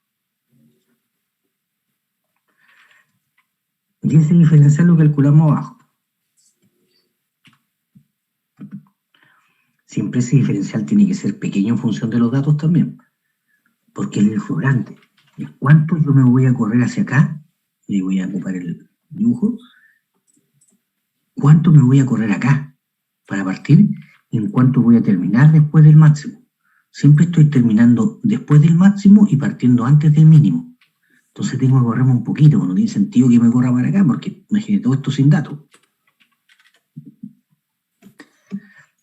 Y ese diferencial lo calculamos abajo. Siempre ese diferencial tiene que ser pequeño en función de los datos también. porque el es grande. ¿Cuánto yo me voy a correr hacia acá? Y voy a ocupar el dibujo. ¿Cuánto me voy a correr acá para partir? ¿Y en cuánto voy a terminar después del máximo? Siempre estoy terminando después del máximo y partiendo antes del mínimo. Entonces tengo que correrme un poquito, no tiene sentido que me corra para acá, porque imagínate todo esto sin datos.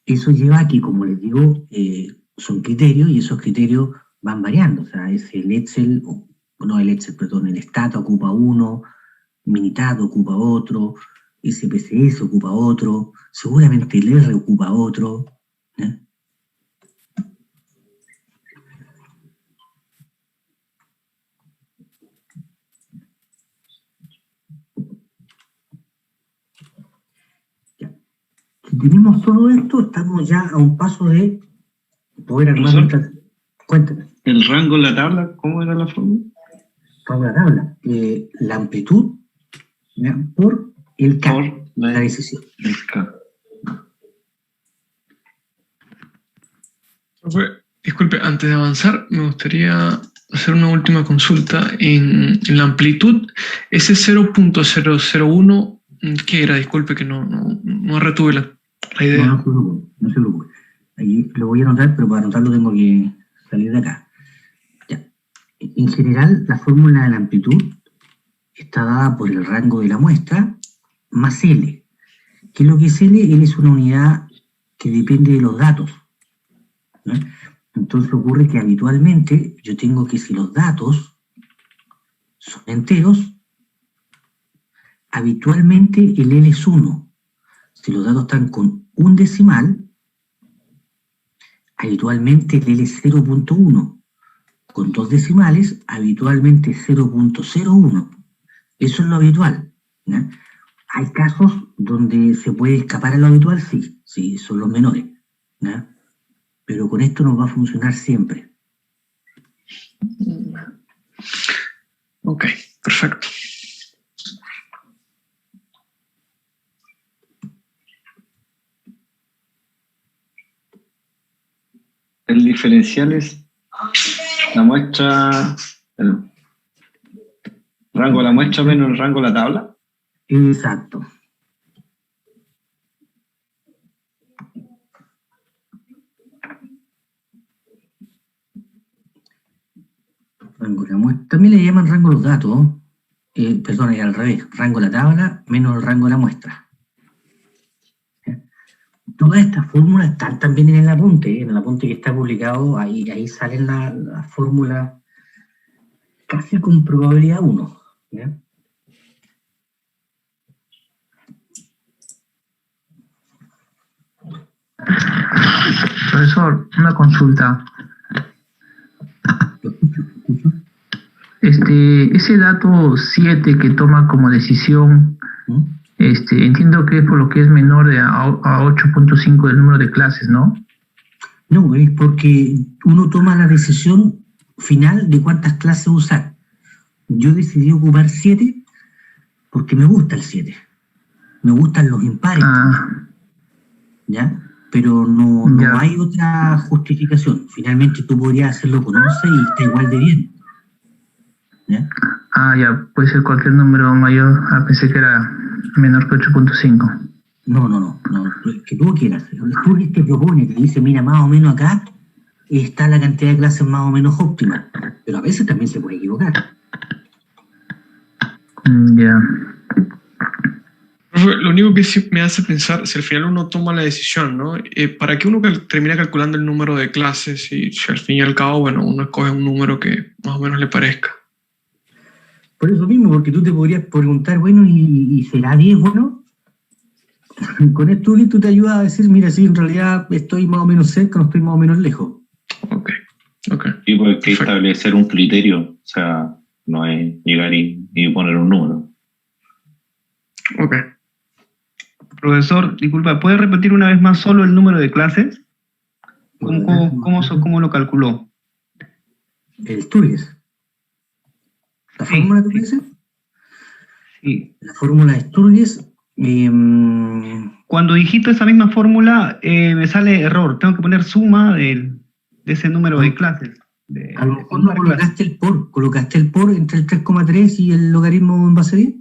Eso lleva a que, como les digo, son criterios y esos criterios van variando. O sea, es el Excel, no el Excel, perdón, el Stata ocupa uno, Minitat ocupa otro, SPSS ocupa otro, seguramente el R ocupa otro. ¿Eh? Si tenemos todo esto, estamos ya a un paso de poder armar nuestra... Cuéntame. ¿El rango en la tabla? ¿Cómo era la fórmula? Rango en la tabla. La amplitud, ¿ya?, por el K, por la decisión. El K. Disculpe, antes de avanzar, me gustaría hacer una última consulta. En la amplitud, ese 0.001, ¿qué era? Disculpe que no retuve la idea. No se preocupe. Ahí lo voy a anotar, pero para anotarlo tengo que salir de acá. Ya. En general, la fórmula de la amplitud está dada por el rango de la muestra más L. ¿Qué es lo que es L? L es una unidad que depende de los datos, ¿no? Entonces ocurre que habitualmente yo tengo que, si los datos son enteros, habitualmente el L es 1. Si los datos están con un decimal, habitualmente el L es 0.1. Con dos decimales, habitualmente 0.01. Eso es lo habitual, ¿no? Hay casos donde se puede escapar a lo habitual, sí, son los menores, ¿no? Pero con esto nos va a funcionar siempre. Ok, perfecto. El diferencial es la muestra, el rango de la muestra menos el rango de la tabla. Exacto. Rango de la muestra. También le llaman rango de los datos. Perdón, al revés. Rango de la tabla menos el rango de la muestra. Todas estas fórmulas están también en el apunte. En el apunte que está publicado, ahí salen las fórmulas casi con probabilidad 1. ¿Ya? Profesor, una consulta. Ese dato 7 que toma como decisión, entiendo que es por lo que es menor a 8.5 del número de clases, ¿no? No, es porque uno toma la decisión final de cuántas clases usar. Yo decidí ocupar 7 porque me gusta el 7. Me gustan los impares. ¿Ya? Pero no hay otra justificación. Finalmente tú podrías hacerlo con 11 y está igual de bien. ¿Ya? Ya, puede ser cualquier número mayor. Pensé que era menor que 8.5. No, que tú quieras. El estudio te propone, te dice, mira, más o menos acá está la cantidad de clases más o menos óptima. Pero a veces también se puede equivocar. Ya. Lo único que sí me hace pensar, si al final uno toma la decisión, ¿no? ¿Para qué uno termina calculando el número de clases y si al fin y al cabo, bueno, uno escoge un número que más o menos le parezca? Por eso mismo, porque tú te podrías preguntar, bueno, ¿y será 10? Bueno, con esto tú te ayuda a decir, mira, sí, en realidad estoy más o menos cerca, no estoy más o menos lejos. Ok. Y pues hay que establecer un criterio, o sea, no es llegar y poner un número. Ok. Profesor, disculpa, ¿puede repetir una vez más solo el número de clases? ¿Cómo lo calculó? El Sturges. ¿La fórmula que dice? Sí. La fórmula de Sturges. Cuando digito esa misma fórmula, me sale error. Tengo que poner suma de ese número de clases. A lo mejor no colocaste el por entre el 3,3 y el logaritmo en base 10.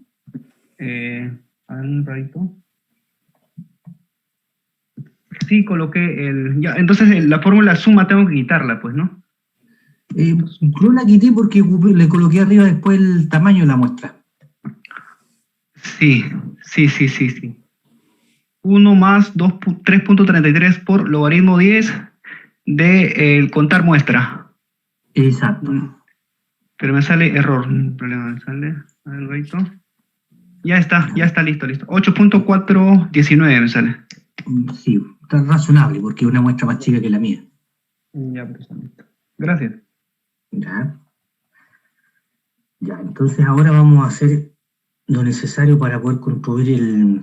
Un ratito. Sí, coloqué ya, entonces la fórmula suma tengo que quitarla, pues, ¿no? Yo la quité porque le coloqué arriba después el tamaño de la muestra. Sí. 1 más 3.33 por logaritmo 10 de contar muestra. Exacto. Pero me sale error, un problema me sale. A ver, ratito. Ya está listo. 8.419 me sale. Sí, está razonable porque es una muestra más chica que la mía. Ya, pues, listo. Gracias. Ya, entonces ahora vamos a hacer lo necesario para poder construir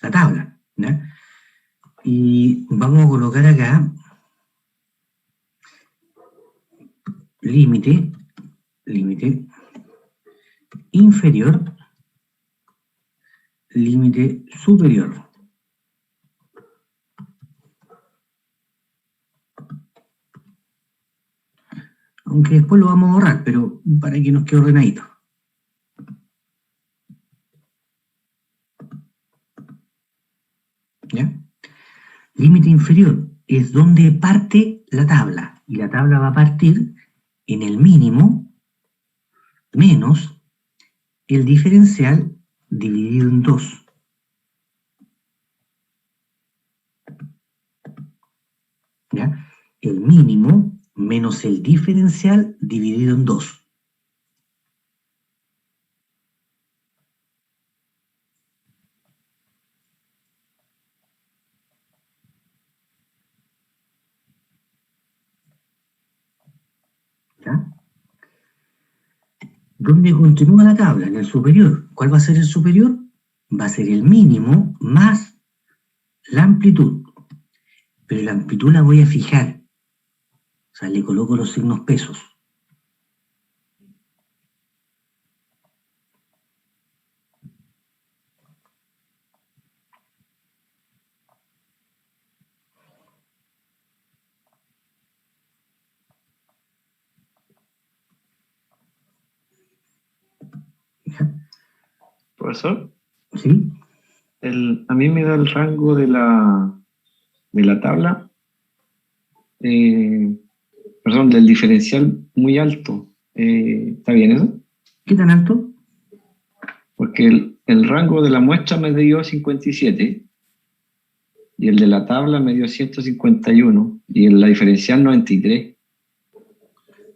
la tabla, ¿ya? Y vamos a colocar acá límite inferior, límite superior. Aunque después lo vamos a borrar, pero para que nos quede ordenadito. ¿Ya? Límite inferior es donde parte la tabla, y la tabla va a partir en el mínimo menos el diferencial dividido en 2. ¿Ya? El mínimo menos el diferencial dividido en 2. ¿Ya? ¿Dónde continúa la tabla? En el superior. ¿Cuál va a ser el superior? Va a ser el mínimo más la amplitud. Pero la amplitud la voy a fijar. O sea, le coloco los signos pesos. Profesor. Sí. A mí me da el rango de la tabla, perdón, del diferencial muy alto. ¿Está bien eso? ¿Qué tan alto? Porque el rango de la muestra me dio 57 y el de la tabla me dio 151 y la diferencial 93.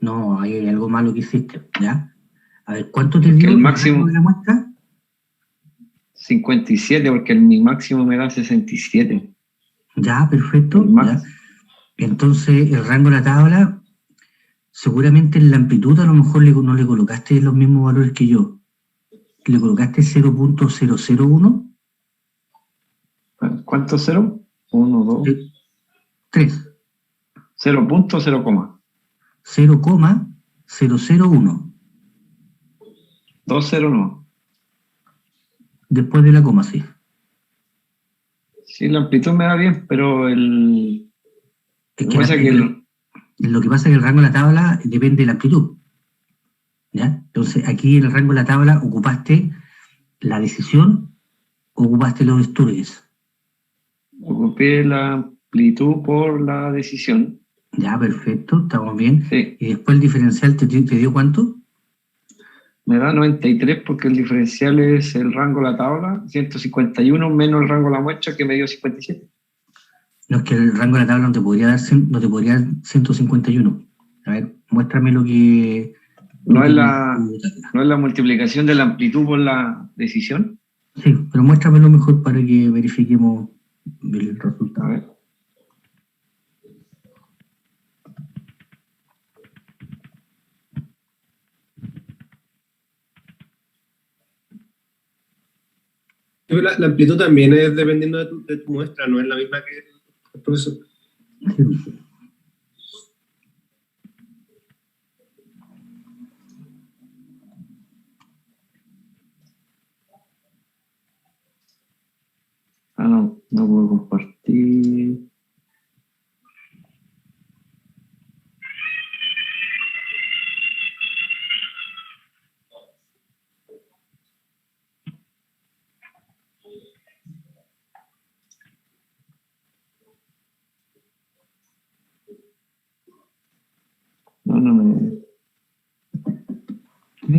No, ahí hay algo malo que hiciste, ¿ya? A ver, ¿cuánto te dio el máximo de la muestra? 57, porque mi máximo me da 67. Ya, perfecto. ¿Ya? Entonces, el rango de la tabla, seguramente en la amplitud a lo mejor no le colocaste los mismos valores que yo. ¿Le colocaste 0.001? ¿Cuánto 0? 1, 2. 3. 0.0, 0,001. 209. Después de la coma, sí. Sí, la amplitud me da bien, pero lo que pasa es que el rango de la tabla depende de la amplitud. ¿Ya? Entonces, aquí en el rango de la tabla ocupaste la decisión, ocupaste los Sturges. Ocupé la amplitud por la decisión. Ya, perfecto, estamos bien. Sí. Y después el diferencial te dio ¿cuánto? Me da 93 porque el diferencial es el rango de la tabla, 151 menos el rango de la muestra que me dio 57. No, es que el rango de la tabla no te podría dar 151. A ver, muéstrame lo que... ¿No es la multiplicación de la amplitud por la decisión? Sí, pero muéstramelo mejor para que verifiquemos el resultado. A ver. La amplitud también es dependiendo de tu muestra, no es la misma que el profesor. No puedo compartir.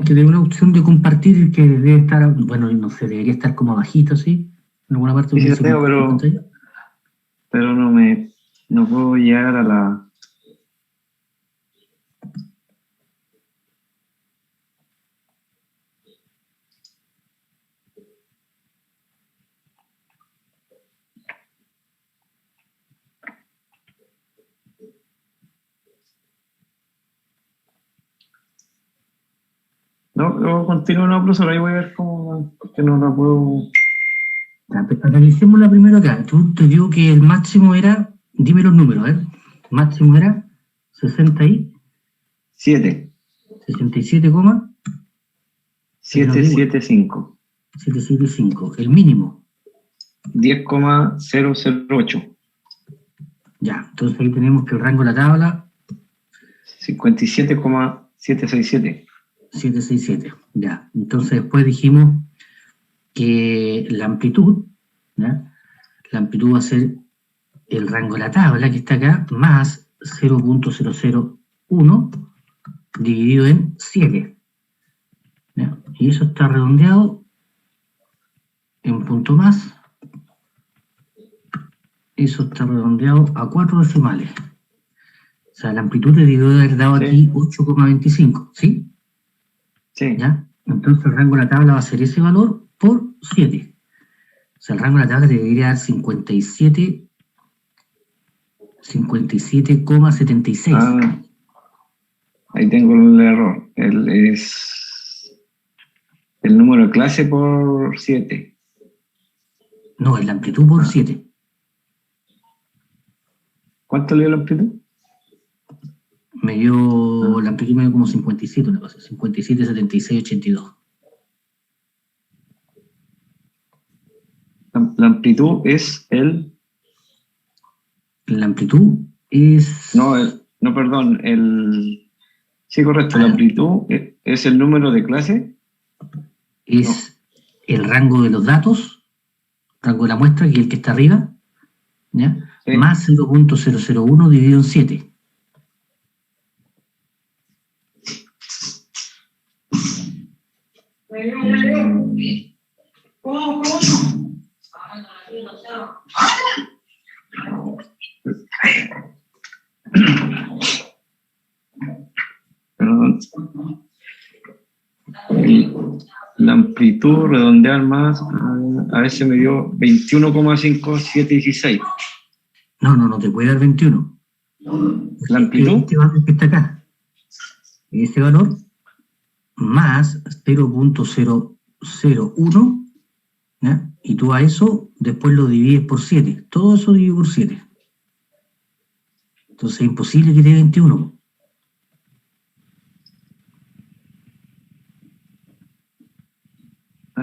que tener una opción de compartir que debe estar, bueno, no sé, debería estar como abajito, ¿sí? En alguna parte. Sí, pero no puedo llegar a la... No, yo continúo, no, profesor, ahí voy a ver cómo, que no la puedo... Analicémosla primero acá. Tú te digo que el máximo era, dime los números, el máximo era 67. 67, 775. 775. El mínimo. 10,008. Ya, entonces ahí tenemos que el rango de la tabla 57,767. 767, ya. Entonces después dijimos que la amplitud, ¿ya? La amplitud va a ser el rango de la tabla que está acá, más 0.001 dividido en 7. ¿Ya? Y eso está redondeado en punto más. Eso está redondeado a 4 decimales. O sea, la amplitud le debió haber dado aquí 8,25, ¿sí? Sí. ¿Ya? Entonces el rango de la tabla va a ser ese valor por 7. O sea, el rango de la tabla debería dar 57,76. Ah, ahí tengo el error. Es el número de clase por 7. No, es la amplitud por 7. ¿Cuánto le dio la amplitud? Me dio, la amplitud me dio como 57, una cosa, 57, 76, 82. La amplitud es el... La amplitud es... No, perdón, Sí, correcto, la amplitud es el número de clase. Es el rango de los datos, rango de la muestra, que es el que está arriba, ¿ya? Sí. Más 0.001 dividido en 7. Perdón. La amplitud redondear más, a veces me dio 21,5716. No te puede dar 21. ¿La amplitud? Este valor que está acá. Ese valor más 0.001, ¿ya? Y tú a eso después lo divides por 7. Todo eso dividido por 7. Entonces es imposible que te dé 21.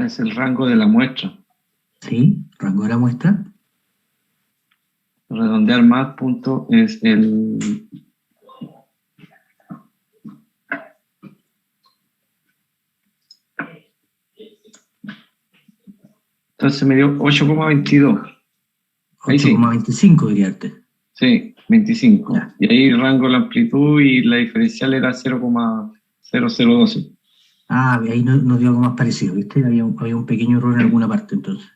Es el rango de la muestra. Sí, rango de la muestra. Redondear más punto es el... Entonces me dio 8,22. 8,25 diría arte. Sí, 25. Ya. Y ahí el rango, la amplitud y la diferencial era 0,0012. Ah, ahí nos dio algo más parecido, ¿viste? Había un pequeño error en alguna parte, entonces.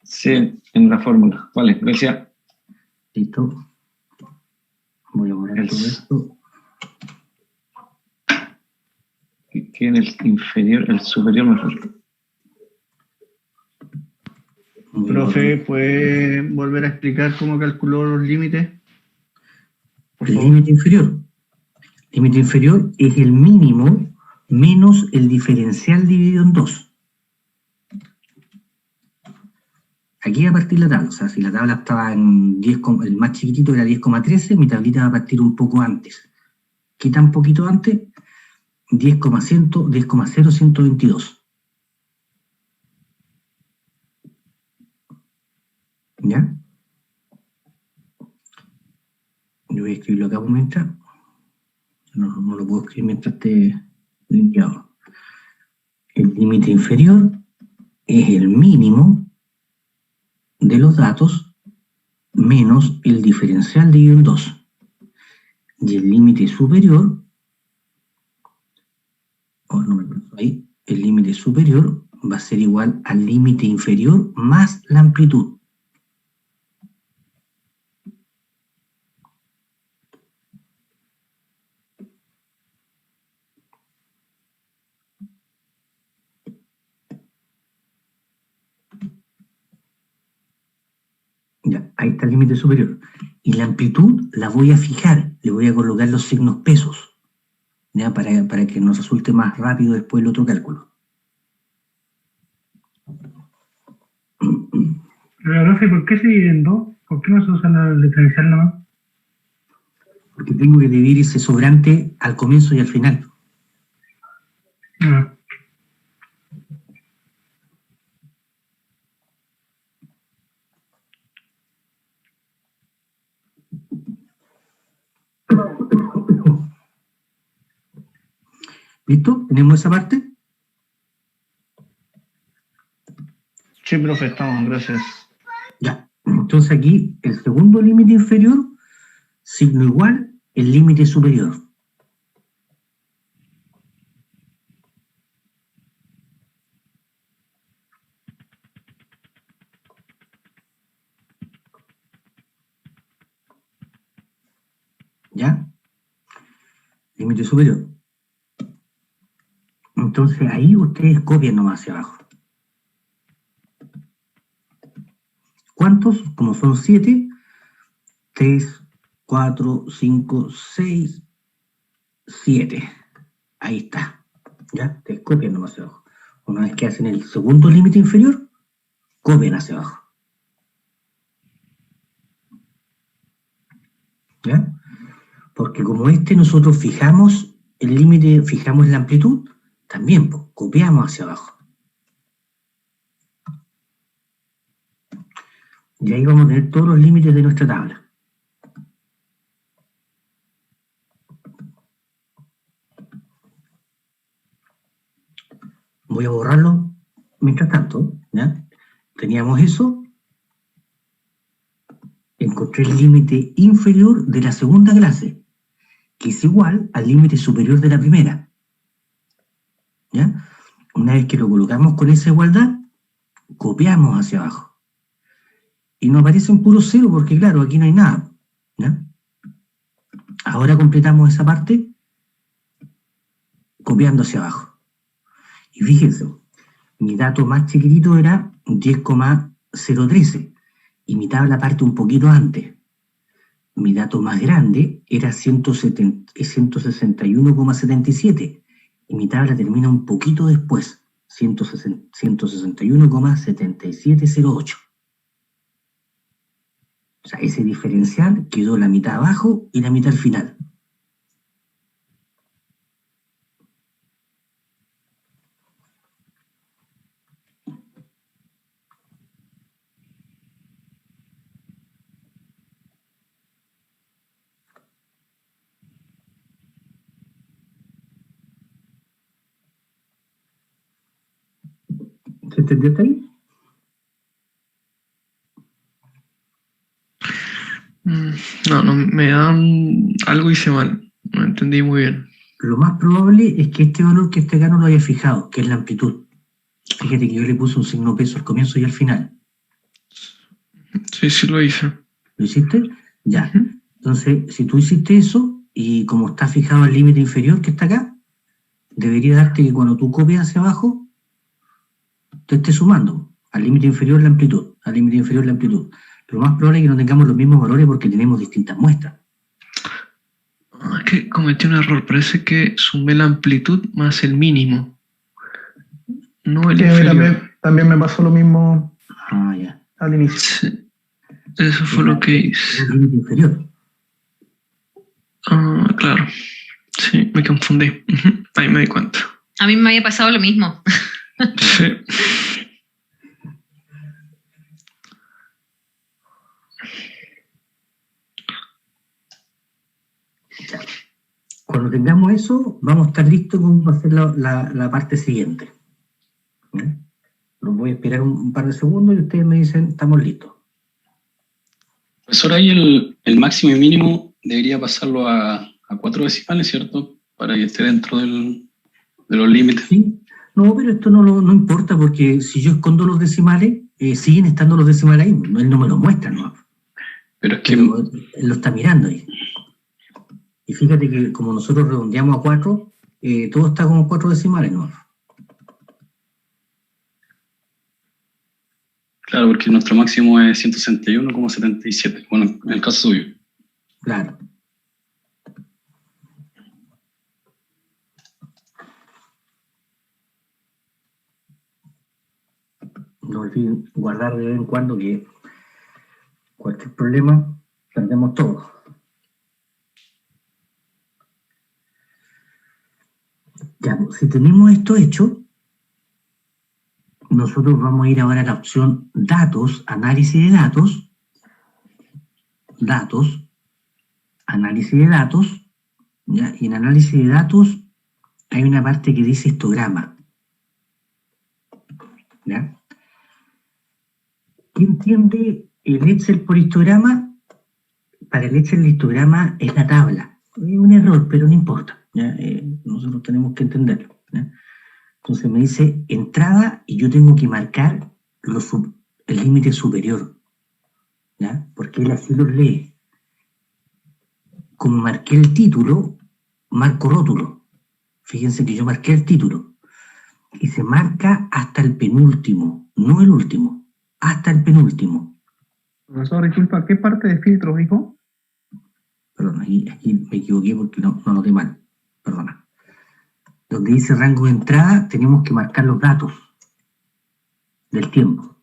Sí, en la fórmula. Vale, gracias. Listo. Voy a borrar todo esto. Que en el inferior, el superior mejor. Profe, ¿puede volver a explicar cómo calculó los límites? El límite inferior. El límite inferior es el mínimo menos el diferencial dividido en 2. Aquí va a partir la tabla. O sea, si la tabla estaba en 10, el más chiquitito era 10,13, mi tablita va a partir un poco antes. ¿Qué tan poquito antes? 10,0122. ¿Ya? Yo voy a escribirlo acá por mientras. No lo puedo escribir mientras esté limpiado. El límite inferior es el mínimo de los datos menos el diferencial dividido en 2. Y el límite superior no me acuerdo, ahí, el límite superior va a ser igual al límite inferior más la amplitud. Ya, ahí está el límite superior. Y la amplitud la voy a fijar, le voy a colocar los signos pesos, ¿ya? Para que nos resulte más rápido después el otro cálculo. Pero, profe, ¿por qué se divide en dos? ¿Por qué no se usa la diferencial nomás? Porque tengo que dividir ese sobrante al comienzo y al final. Ah. ¿Listo? ¿Tenemos esa parte? Sí, profe, estamos, gracias. Ya. Entonces aquí el segundo límite inferior, signo igual, el límite superior. ¿Ya? Límite superior. Entonces ahí ustedes copian nomás hacia abajo. ¿Cuántos? Como son 7, 3, 4, 5, 6, 7. Ahí está. ¿Ya? Ustedes copian nomás hacia abajo. Una vez que hacen el segundo límite inferior, copian hacia abajo. ¿Ya? Porque como nosotros fijamos el límite, fijamos la amplitud, también pues, copiamos hacia abajo. Y ahí vamos a tener todos los límites de nuestra tabla. Voy a borrarlo mientras tanto, ¿ya? Teníamos eso. Encontré el límite inferior de la segunda clase, que es igual al límite superior de la primera. ¿Ya? Una vez que lo colocamos con esa igualdad, copiamos hacia abajo. Y nos aparece un puro cero porque, claro, aquí no hay nada. ¿Ya? Ahora completamos esa parte copiando hacia abajo. Y fíjense, mi dato más chiquitito era 10,013 y mi tabla parte un poquito antes. Mi dato más grande era 161,77 y mi tabla termina un poquito después, 161,7708. O sea, ese diferencial quedó la mitad abajo y la mitad al final. ¿Se entendió hasta ahí? No, me dan algo hice mal. No entendí muy bien. Lo más probable es que este valor que acá no lo haya fijado, que es la amplitud. Fíjate que yo le puse un signo peso al comienzo y al final. Sí, lo hice. ¿Lo hiciste? Ya. Entonces, si tú hiciste eso, y como está fijado el límite inferior que está acá, debería darte que cuando tú copias hacia abajo, te esté sumando al límite inferior la amplitud, al límite inferior la amplitud. Lo más probable es que no tengamos los mismos valores porque tenemos distintas muestras. Es que cometí un error. Parece que sumé la amplitud más el mínimo. No el Sí, inferior. también me pasó lo mismo ya. al inicio. Sí. Eso fue lo que hice. El límite inferior. Claro. Sí, me confundí. Ahí me di cuenta. A mí me había pasado lo mismo. Sí. Cuando tengamos eso, vamos a estar listos con hacer la parte siguiente. ¿Ya? Los voy a esperar un par de segundos y ustedes me dicen, estamos listos. Profesor, ahí el máximo y mínimo debería pasarlo a 4 decimales, ¿cierto? Para que esté dentro del de los límites. Sí. No, pero esto no importa, porque si yo escondo los decimales, siguen estando los decimales ahí. Él no me los muestra, ¿no? Pero es que... Él lo está mirando ahí. Y fíjate que como nosotros redondeamos a 4, todo está como 4 decimales, ¿no? Claro, porque nuestro máximo es 161,77. Bueno, en el caso suyo. Claro. No olviden guardar de vez en cuando, que cualquier problema perdemos todo. Ya, si tenemos esto hecho, nosotros vamos a ir ahora a la opción datos, análisis de datos, análisis de datos, ¿ya? Y en análisis de datos hay una parte que dice histograma, ¿ya? ¿Qué entiende el Excel por histograma? Para el Excel el histograma es la tabla. Es un error, pero no importa, ¿ya? Nosotros tenemos que entenderlo, ¿ya? Entonces me dice entrada y yo tengo que marcar el límite superior, ¿ya? Porque él así los lee. Como marqué el título, marco rótulo. Fíjense que yo marqué el título. Y se marca hasta el penúltimo, no el último, hasta el penúltimo. Profesor, disculpa, ¿qué parte de filtros dijo? Perdón, aquí me equivoqué porque no noté mal. Perdona. Donde dice rango de entrada, tenemos que marcar los datos del tiempo,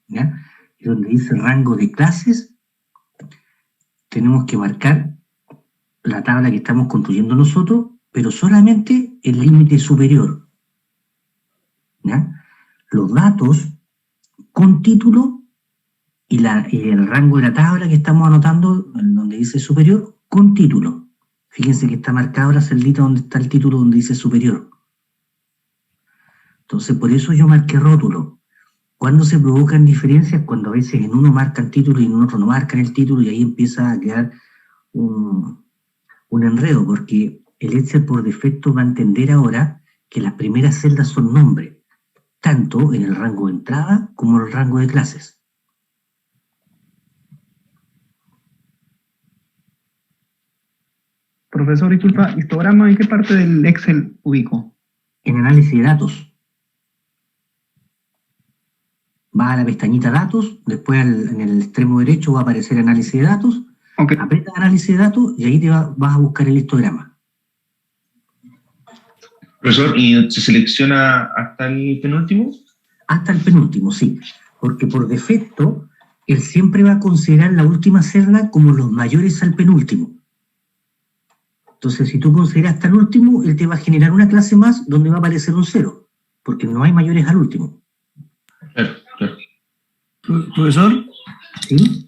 ¿ya? Y donde dice rango de clases, tenemos que marcar la tabla que estamos construyendo nosotros, pero solamente el límite superior, ¿ya? Los datos con título y el rango de la tabla que estamos anotando, donde dice superior, con título. Fíjense que está marcado la celdita donde está el título, donde dice superior. Entonces, por eso yo marqué rótulo. ¿Cuándo se provocan diferencias? Cuando a veces en uno marcan título y en otro no marcan el título, y ahí empieza a quedar un enredo, porque el Excel por defecto va a entender ahora que las primeras celdas son nombres, tanto en el rango de entrada como en el rango de clases. Profesor, disculpa, histograma, ¿en qué parte del Excel ubico? En análisis de datos. Va a la pestañita datos, después en el extremo derecho va a aparecer análisis de datos, okay. Aprieta análisis de datos y ahí vas a buscar el histograma. Profesor, ¿y se selecciona hasta el penúltimo? Hasta el penúltimo, sí, porque por defecto él siempre va a considerar la última celda como los mayores al penúltimo. Entonces, si tú consideras hasta el último, él te va a generar una clase más donde va a aparecer un 0, porque no hay mayores al último. Claro, claro. Profesor, ¿sí?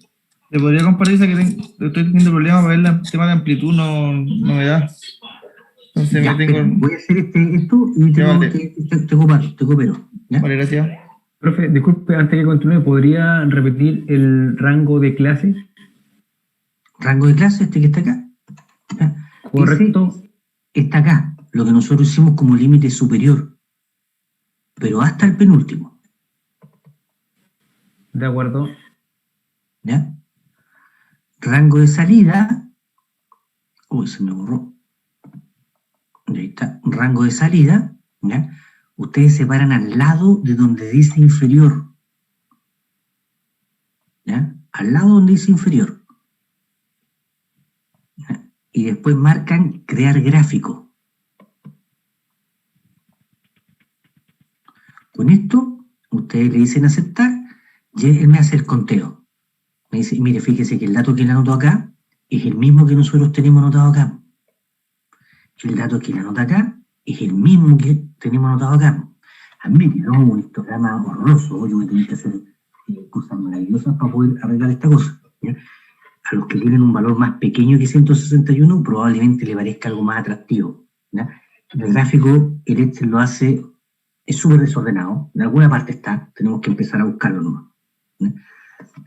¿Le podría compartir que estoy teniendo problemas para ver el tema de amplitud? No me da. Entonces ya, voy a hacer esto y te coopero. ¿Ya? Vale, gracias. Profe, disculpe, antes que continúe, ¿podría repetir el rango de clases? Rango de clases, que está acá. ¿Ya? Correcto. Ese está acá, lo que nosotros hicimos como límite superior, pero hasta el penúltimo. De acuerdo. ¿Ya? Rango de salida. Uy, se me borró. Ahí está. Rango de salida. ¿Ya? Ustedes se paran al lado de donde dice inferior. ¿Ya? Al lado donde dice inferior. ¿Ya? Y después marcan crear gráfico. Con esto, ustedes le dicen aceptar y él me hace el conteo. Me dice, mire, fíjese que el dato que él anotó acá es el mismo que nosotros tenemos anotado acá. El dato que él anota acá es el mismo que tenemos anotado acá. A mí me quedó un histograma horroroso. Yo voy a tener que hacer cosas maravillosas para poder arreglar esta cosa, ¿ya? A los que tienen un valor más pequeño que 161 probablemente le parezca algo más atractivo, ¿ya? El gráfico, el Excel lo hace, es súper desordenado, en alguna parte está, tenemos que empezar a buscarlo nomás, ¿ya?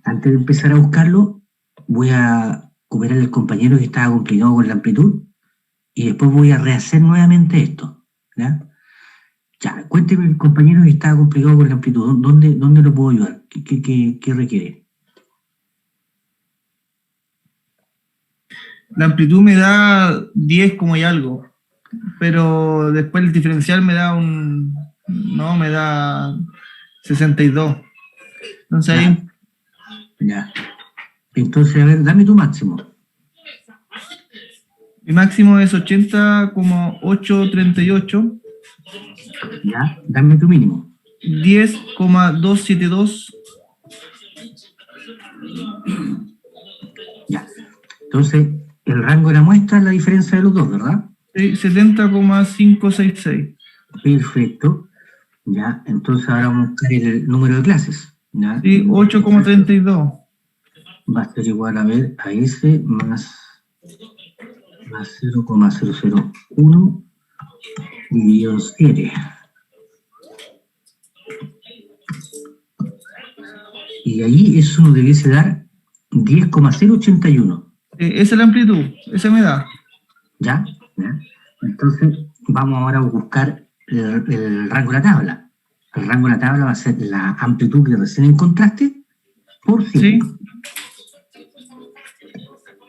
Antes de empezar a buscarlo, voy a cooperar al compañero que estaba complicado con la amplitud y después voy a rehacer nuevamente esto. ¿ya? Ya, cuénteme, compañero, que estaba complicado con la amplitud. ¿Dónde lo puedo ayudar? ¿Qué requiere? La amplitud me da 10 como y algo, pero después el diferencial me da me da 62. Entonces ahí... Ya. Entonces, a ver, dame tu máximo. Mi máximo es 80,838. Ya, dame tu mínimo. 10,272. Ya. Entonces, el rango de la muestra es la diferencia de los dos, ¿verdad? Sí, 70,566. Perfecto. Ya, entonces ahora vamos a buscar el número de clases. ¿Ya? Sí, 8,32. Va a ser igual, a ver, a ese más 0,001 dividido 7. Y ahí eso nos debiese dar 10,081. Esa es la amplitud, esa me da. ¿Ya? ¿Ya? Entonces, vamos ahora a buscar el rango de la tabla. El rango de la tabla va a ser la amplitud que recién encontraste por 5. Sí.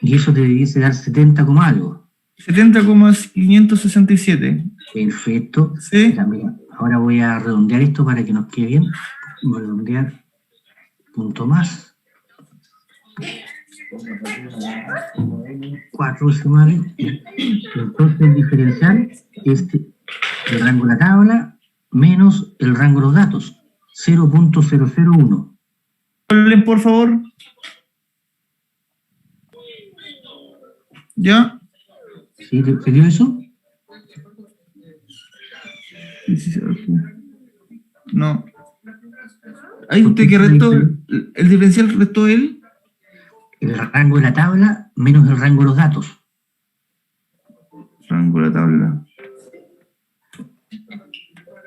Y eso te debiese dar 70, algo. 70,567. Perfecto. Sí. Ya, mira, ahora voy a redondear esto para que nos quede bien. Voy a redondear punto más. 4 decimales. Entonces el diferencial es el rango de la tabla menos el rango de los datos. 0.001. Hablen, por favor. ¿Ya? ¿Sí? ¿Te dio eso? No. ¿Hay usted que restó? ¿El diferencial restó él? El rango de la tabla menos el rango de los datos. Rango de la tabla.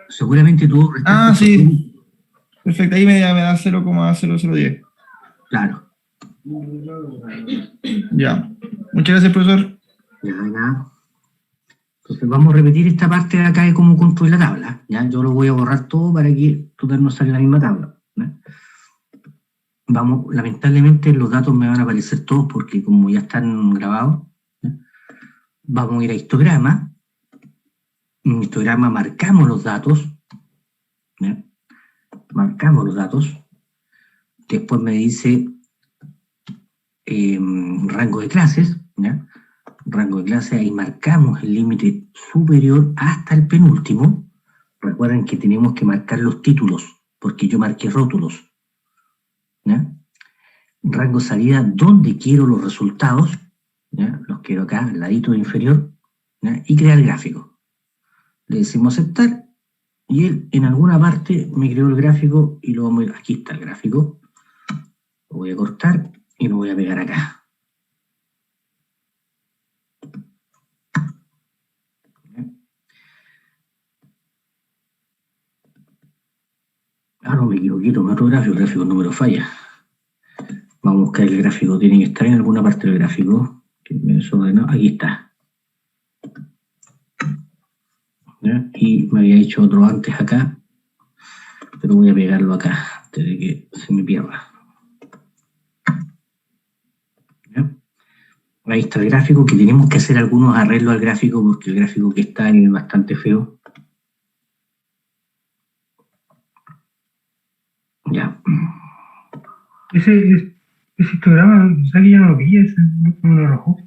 Seguramente tú... Ah, sí. Perfecto, ahí me da 0,0010. Claro. Ya. Muchas gracias, profesor. Ya, nada. Entonces vamos a repetir esta parte de acá de cómo construir la tabla. ¿Ya? Yo lo voy a borrar todo para que total no salga la misma tabla. ¿Ya? Vamos, lamentablemente los datos me van a aparecer todos porque como ya están grabados, ¿ya? Vamos a ir a histograma. En histograma marcamos los datos. ¿Ya? Marcamos los datos. Después me dice rango de clases. ¿Ya? Rango de clases, ahí marcamos el límite superior hasta el penúltimo. Recuerden que tenemos que marcar los títulos, porque yo marqué rótulos. ¿Ya? Rango salida, donde quiero los resultados. ¿Ya? Los quiero acá, al ladito inferior. ¿Ya? Y crear gráfico. Le decimos aceptar, y él en alguna parte me creó el gráfico, y lo vamos a ir, aquí está el gráfico. Lo voy a cortar y lo voy a pegar acá. Ah, no me equivoqué, tomé otro gráfico, el gráfico número falla. Vamos a buscar el gráfico, tiene que estar en alguna parte del gráfico. Aquí está. ¿Ya? Y me había hecho otro antes acá, pero voy a pegarlo acá, antes de que se me pierda. ¿Ya? Ahí está el gráfico, que tenemos que hacer algunos arreglos al gráfico, porque el gráfico que está es bastante feo. Ya. Ese histograma, o sea que ya no lo pilla, no lo arrojó.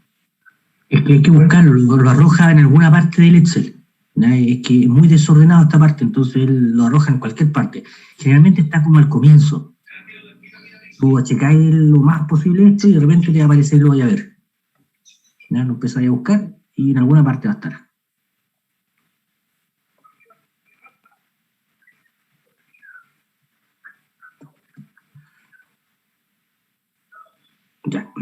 Es que hay que buscarlo, lo arroja en alguna parte del Excel. ¿Ya? Es que es muy desordenado esta parte, entonces él lo arroja en cualquier parte. Generalmente está como al comienzo. Tú achecáis lo más posible esto y de repente te va a aparecer y lo vais a ver. ¿Ya? Lo empezáis a buscar y en alguna parte va a estar. Ya.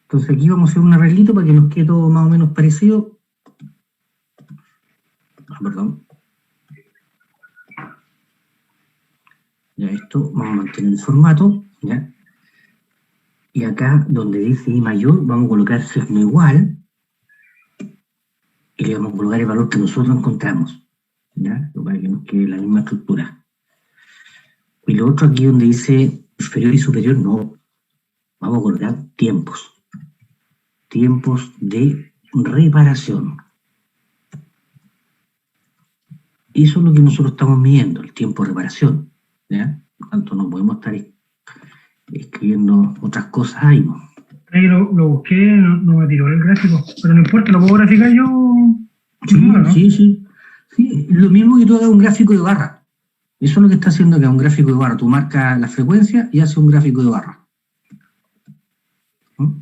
Entonces aquí vamos a hacer un arreglito para que nos quede todo más o menos parecido. Perdón. Ya esto, vamos a mantener el formato. ¿Ya? Y acá donde dice I mayor, vamos a colocar signo igual. y le vamos a colocar el valor que nosotros encontramos, ¿ya? Para que nos quede la misma estructura. Y lo otro aquí donde dice inferior y superior, no. Vamos a colocar tiempos. Tiempos de reparación. Eso es lo que nosotros estamos midiendo, el tiempo de reparación, ¿ya? Por tanto, no podemos estar escribiendo otras cosas ahí, ¿no? Ahí lo busqué, no me tiró el gráfico, pero no importa, lo puedo graficar yo. Sí, ¿no? sí. Lo mismo que tú hagas un gráfico de barra. Eso es lo que está haciendo acá, un gráfico de barra. Tú marcas la frecuencia y haces un gráfico de barra. ¿Mm?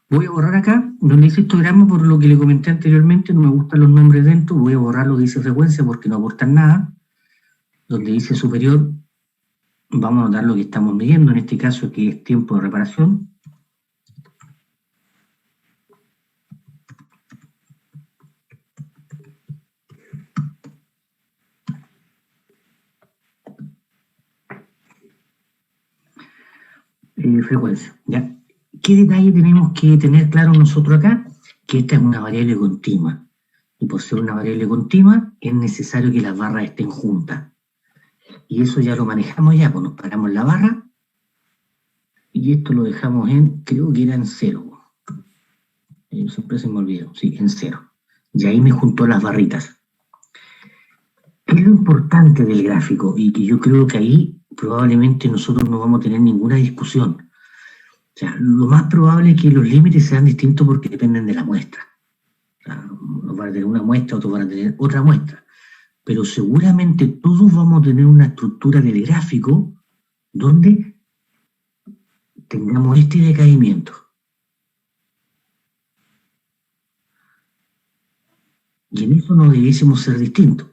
Voy a borrar acá, donde dice histograma, por lo que le comenté anteriormente, no me gustan los nombres dentro, voy a borrar lo que dice frecuencia porque no aportan nada. Donde dice superior, vamos a anotar lo que estamos midiendo, en este caso que es tiempo de reparación. Frecuencia, ¿ya? ¿Qué detalle tenemos que tener claro nosotros acá? Que esta es una variable continua. Y por ser una variable continua, es necesario que las barras estén juntas. Y eso ya lo manejamos ya, pues nos paramos la barra, y esto lo dejamos en, creo que era en 0. Siempre se me olvidó, sí, en 0. Y ahí me juntó las barritas. ¿Qué es lo importante del gráfico? Y que yo creo que ahí probablemente nosotros no vamos a tener ninguna discusión. O sea, lo más probable es que los límites sean distintos porque dependen de la muestra. O sea, unos van a tener una muestra, otros van a tener otra muestra. Pero seguramente todos vamos a tener una estructura del gráfico donde tengamos este decaimiento. Y en eso no debiésemos ser distintos.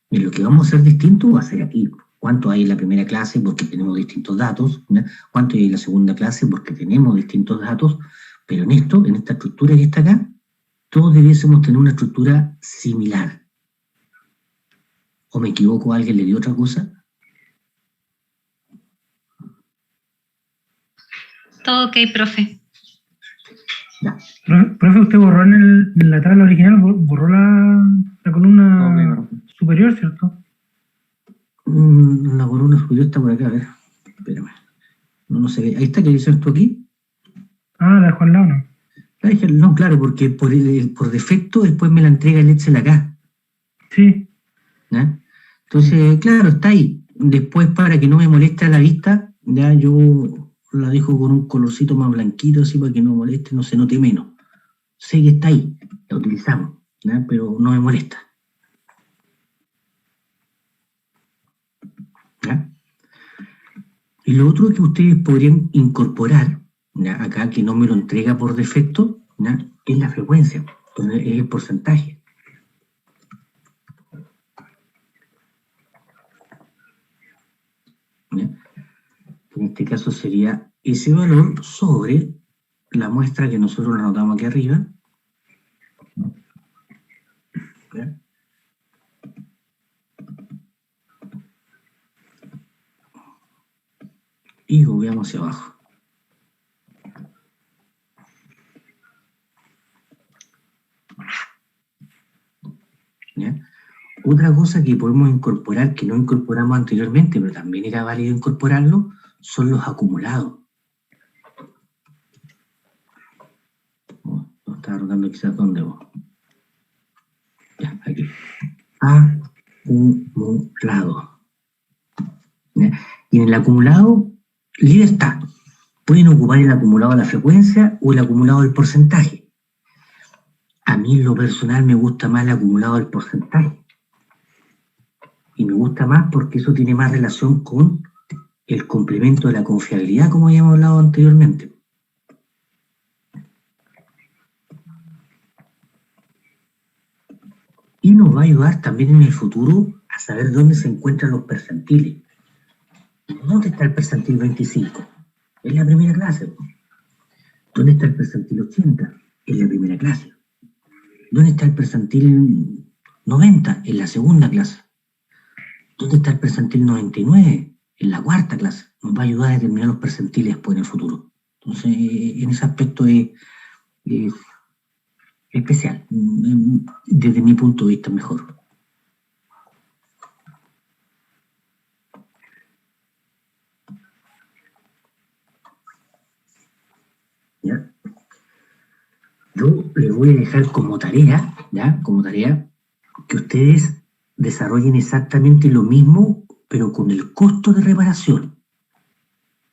En lo que vamos a ser distintos va a ser aquí. ¿Cuánto hay en la primera clase? Porque tenemos distintos datos. ¿No? ¿Cuánto hay en la segunda clase? Porque tenemos distintos datos. Pero en esto, en esta estructura que está acá, todos debiésemos tener una estructura similar. ¿O me equivoco? ¿Alguien le dio otra cosa? Todo ok, profe. Ya. Profe, usted borró en la tabla original, borró la columna superior, ¿cierto? La columna superior está por acá, a ver. Espérame. No se ve. Ahí está, ¿qué dices tú aquí? Ah, la dejó al lado, ¿no? No, claro, porque por defecto después me la entrega el Excel acá. Sí. ¿Ya? Entonces, claro, está ahí. Después, para que no me moleste a la vista, ya yo la dejo con un colorcito más blanquito, así para que no moleste, no se note menos. Sé que está ahí, la utilizamos, ¿ya? Pero no me molesta. ¿Ya? Y lo otro que ustedes podrían incorporar, ¿ya? Acá, que no me lo entrega por defecto, ¿ya? Es la frecuencia, es el porcentaje. ¿Ya? En este caso sería ese valor sobre la muestra que nosotros la anotamos aquí arriba. ¿Ya? Y gobeamos hacia abajo. ¿Ya? Otra cosa que podemos incorporar, que no incorporamos anteriormente, pero también era válido incorporarlo, son los acumulados. Lo estaba anotando quizás dónde vos. Ya, aquí. Acumulado. ¿Ya? Y en el acumulado, libertad. Pueden ocupar el acumulado de la frecuencia o el acumulado del porcentaje. A mí en lo personal me gusta más el acumulado del porcentaje. Y me gusta más porque eso tiene más relación con el complemento de la confiabilidad, como habíamos hablado anteriormente. Y nos va a ayudar también en el futuro a saber dónde se encuentran los percentiles. ¿Dónde está el percentil 25? En la primera clase. ¿Dónde está el percentil 80? En la primera clase. ¿Dónde está el percentil 90? En la segunda clase. ¿Dónde está el percentil 99? En la cuarta clase. Nos va a ayudar a determinar los percentiles después en el futuro. Entonces, en ese aspecto es especial. Desde mi punto de vista mejor. ¿Ya? Yo les voy a dejar como tarea, ¿ya? Como tarea, que ustedes desarrollen exactamente lo mismo, pero con el costo de reparación,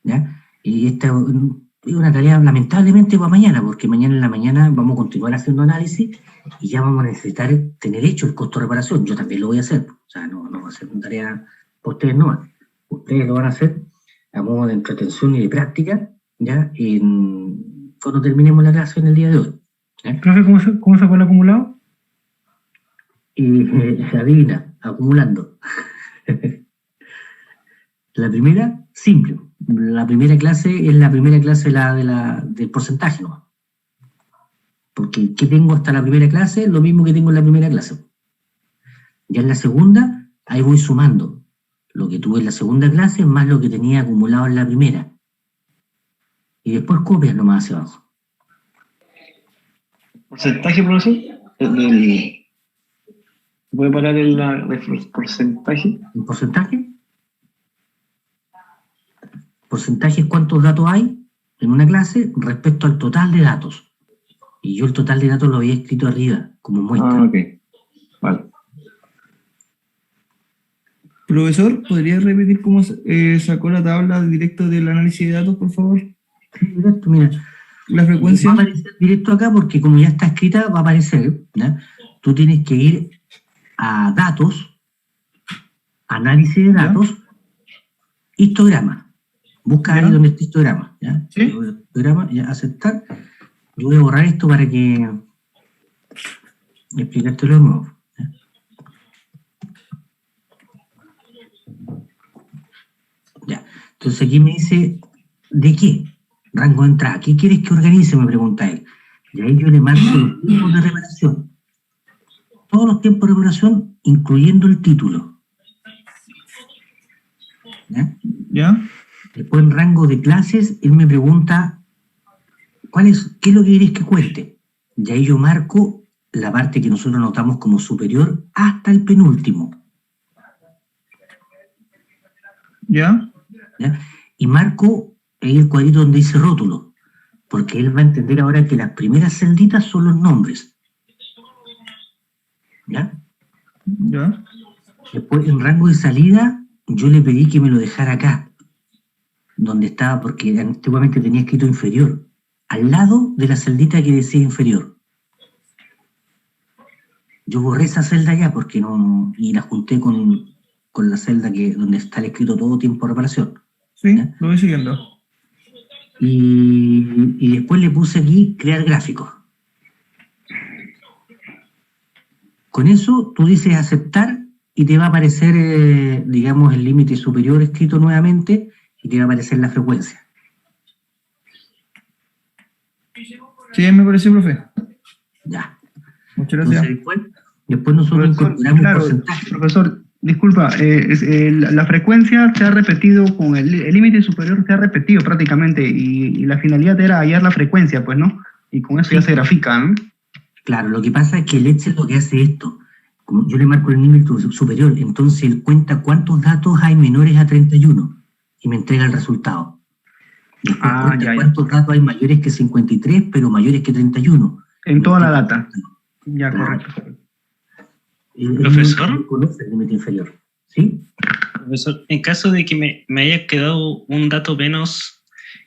¿ya? Y esta es una tarea lamentablemente para mañana, porque mañana en la mañana vamos a continuar haciendo análisis y ya vamos a necesitar tener hecho el costo de reparación. Yo también lo voy a hacer, o sea, no va a ser una tarea para ustedes no. Ustedes lo van a hacer a modo de entretención y de práctica, ¿ya? Cuando terminemos la clase en el día de hoy. Profe, ¿cómo sacó el acumulado? Adivina, acumulando. La primera, simple. La primera clase es la primera clase del porcentaje, ¿no? Porque ¿qué tengo hasta la primera clase? Lo mismo que tengo en la primera clase. Ya en la segunda, ahí voy sumando lo que tuve en la segunda clase más lo que tenía acumulado en la primera. Y después copias nomás hacia abajo. ¿Porcentaje, profesor? ¿Puede parar el porcentaje? ¿El porcentaje? Porcentaje es cuántos datos hay en una clase respecto al total de datos. Y yo el total de datos lo había escrito arriba, como muestra. Ah, ok. Vale. Profesor, ¿podría repetir cómo sacó la tabla directo del análisis de datos, por favor? Sí, directo, mira. La frecuencia. Va a aparecer directo acá porque como ya está escrita, va a aparecer, ¿ya? Tú tienes que ir a datos, análisis de datos, histograma. Busca ahí donde está histograma, ¿ya? ¿Sí? Histograma, ya, aceptar. Yo voy a borrar esto para que explicártelo de nuevo. ¿Ya? Ya. Entonces aquí me dice, ¿de qué? Rango de entrada. ¿Qué quieres que organice? Me pregunta él. Y ahí yo le marco los tiempos de reparación. Todos los tiempos de reparación, incluyendo el título. ¿Ya? ¿Ya? Después en rango de clases, él me pregunta, ¿qué es lo que querés que cuente? Y ahí yo marco la parte que nosotros anotamos como superior hasta el penúltimo. ¿Ya? ¿Ya? Y marco ahí el cuadrito donde dice rótulo, porque él va a entender ahora que las primeras celditas son los nombres. ¿Ya? ¿Ya? Después en rango de salida, yo le pedí que me lo dejara acá, donde estaba, porque antiguamente tenía escrito inferior, al lado de la celdita que decía inferior. Yo borré esa celda ya porque no, y la junté con la celda donde está el escrito todo tiempo de reparación. Sí, ¿ya? lo voy siguiendo. Y después le puse aquí crear gráficos. Con eso tú dices aceptar y te va a aparecer, digamos, el límite superior escrito nuevamente y te va a aparecer la frecuencia. Sí, me pareció, profe. Ya. Muchas gracias. Entonces, después nosotros incorporamos claro, porcentaje. Profesor, disculpa, la frecuencia se ha repetido con el límite superior, se ha repetido prácticamente y la finalidad era hallar la frecuencia, pues, ¿no? Y con eso ya se grafica, ¿no? Claro, lo que pasa es que el Excel lo que hace esto, como yo le marco el límite superior, entonces él cuenta cuántos datos hay menores a 31 y me entrega el resultado. Después cuenta cuántos datos hay mayores que 53, pero mayores que 31. En toda la data. Ya, claro. Correcto. Profesor. Conoce el límite inferior. ¿Sí? Profesor, en caso de que me haya quedado un dato menos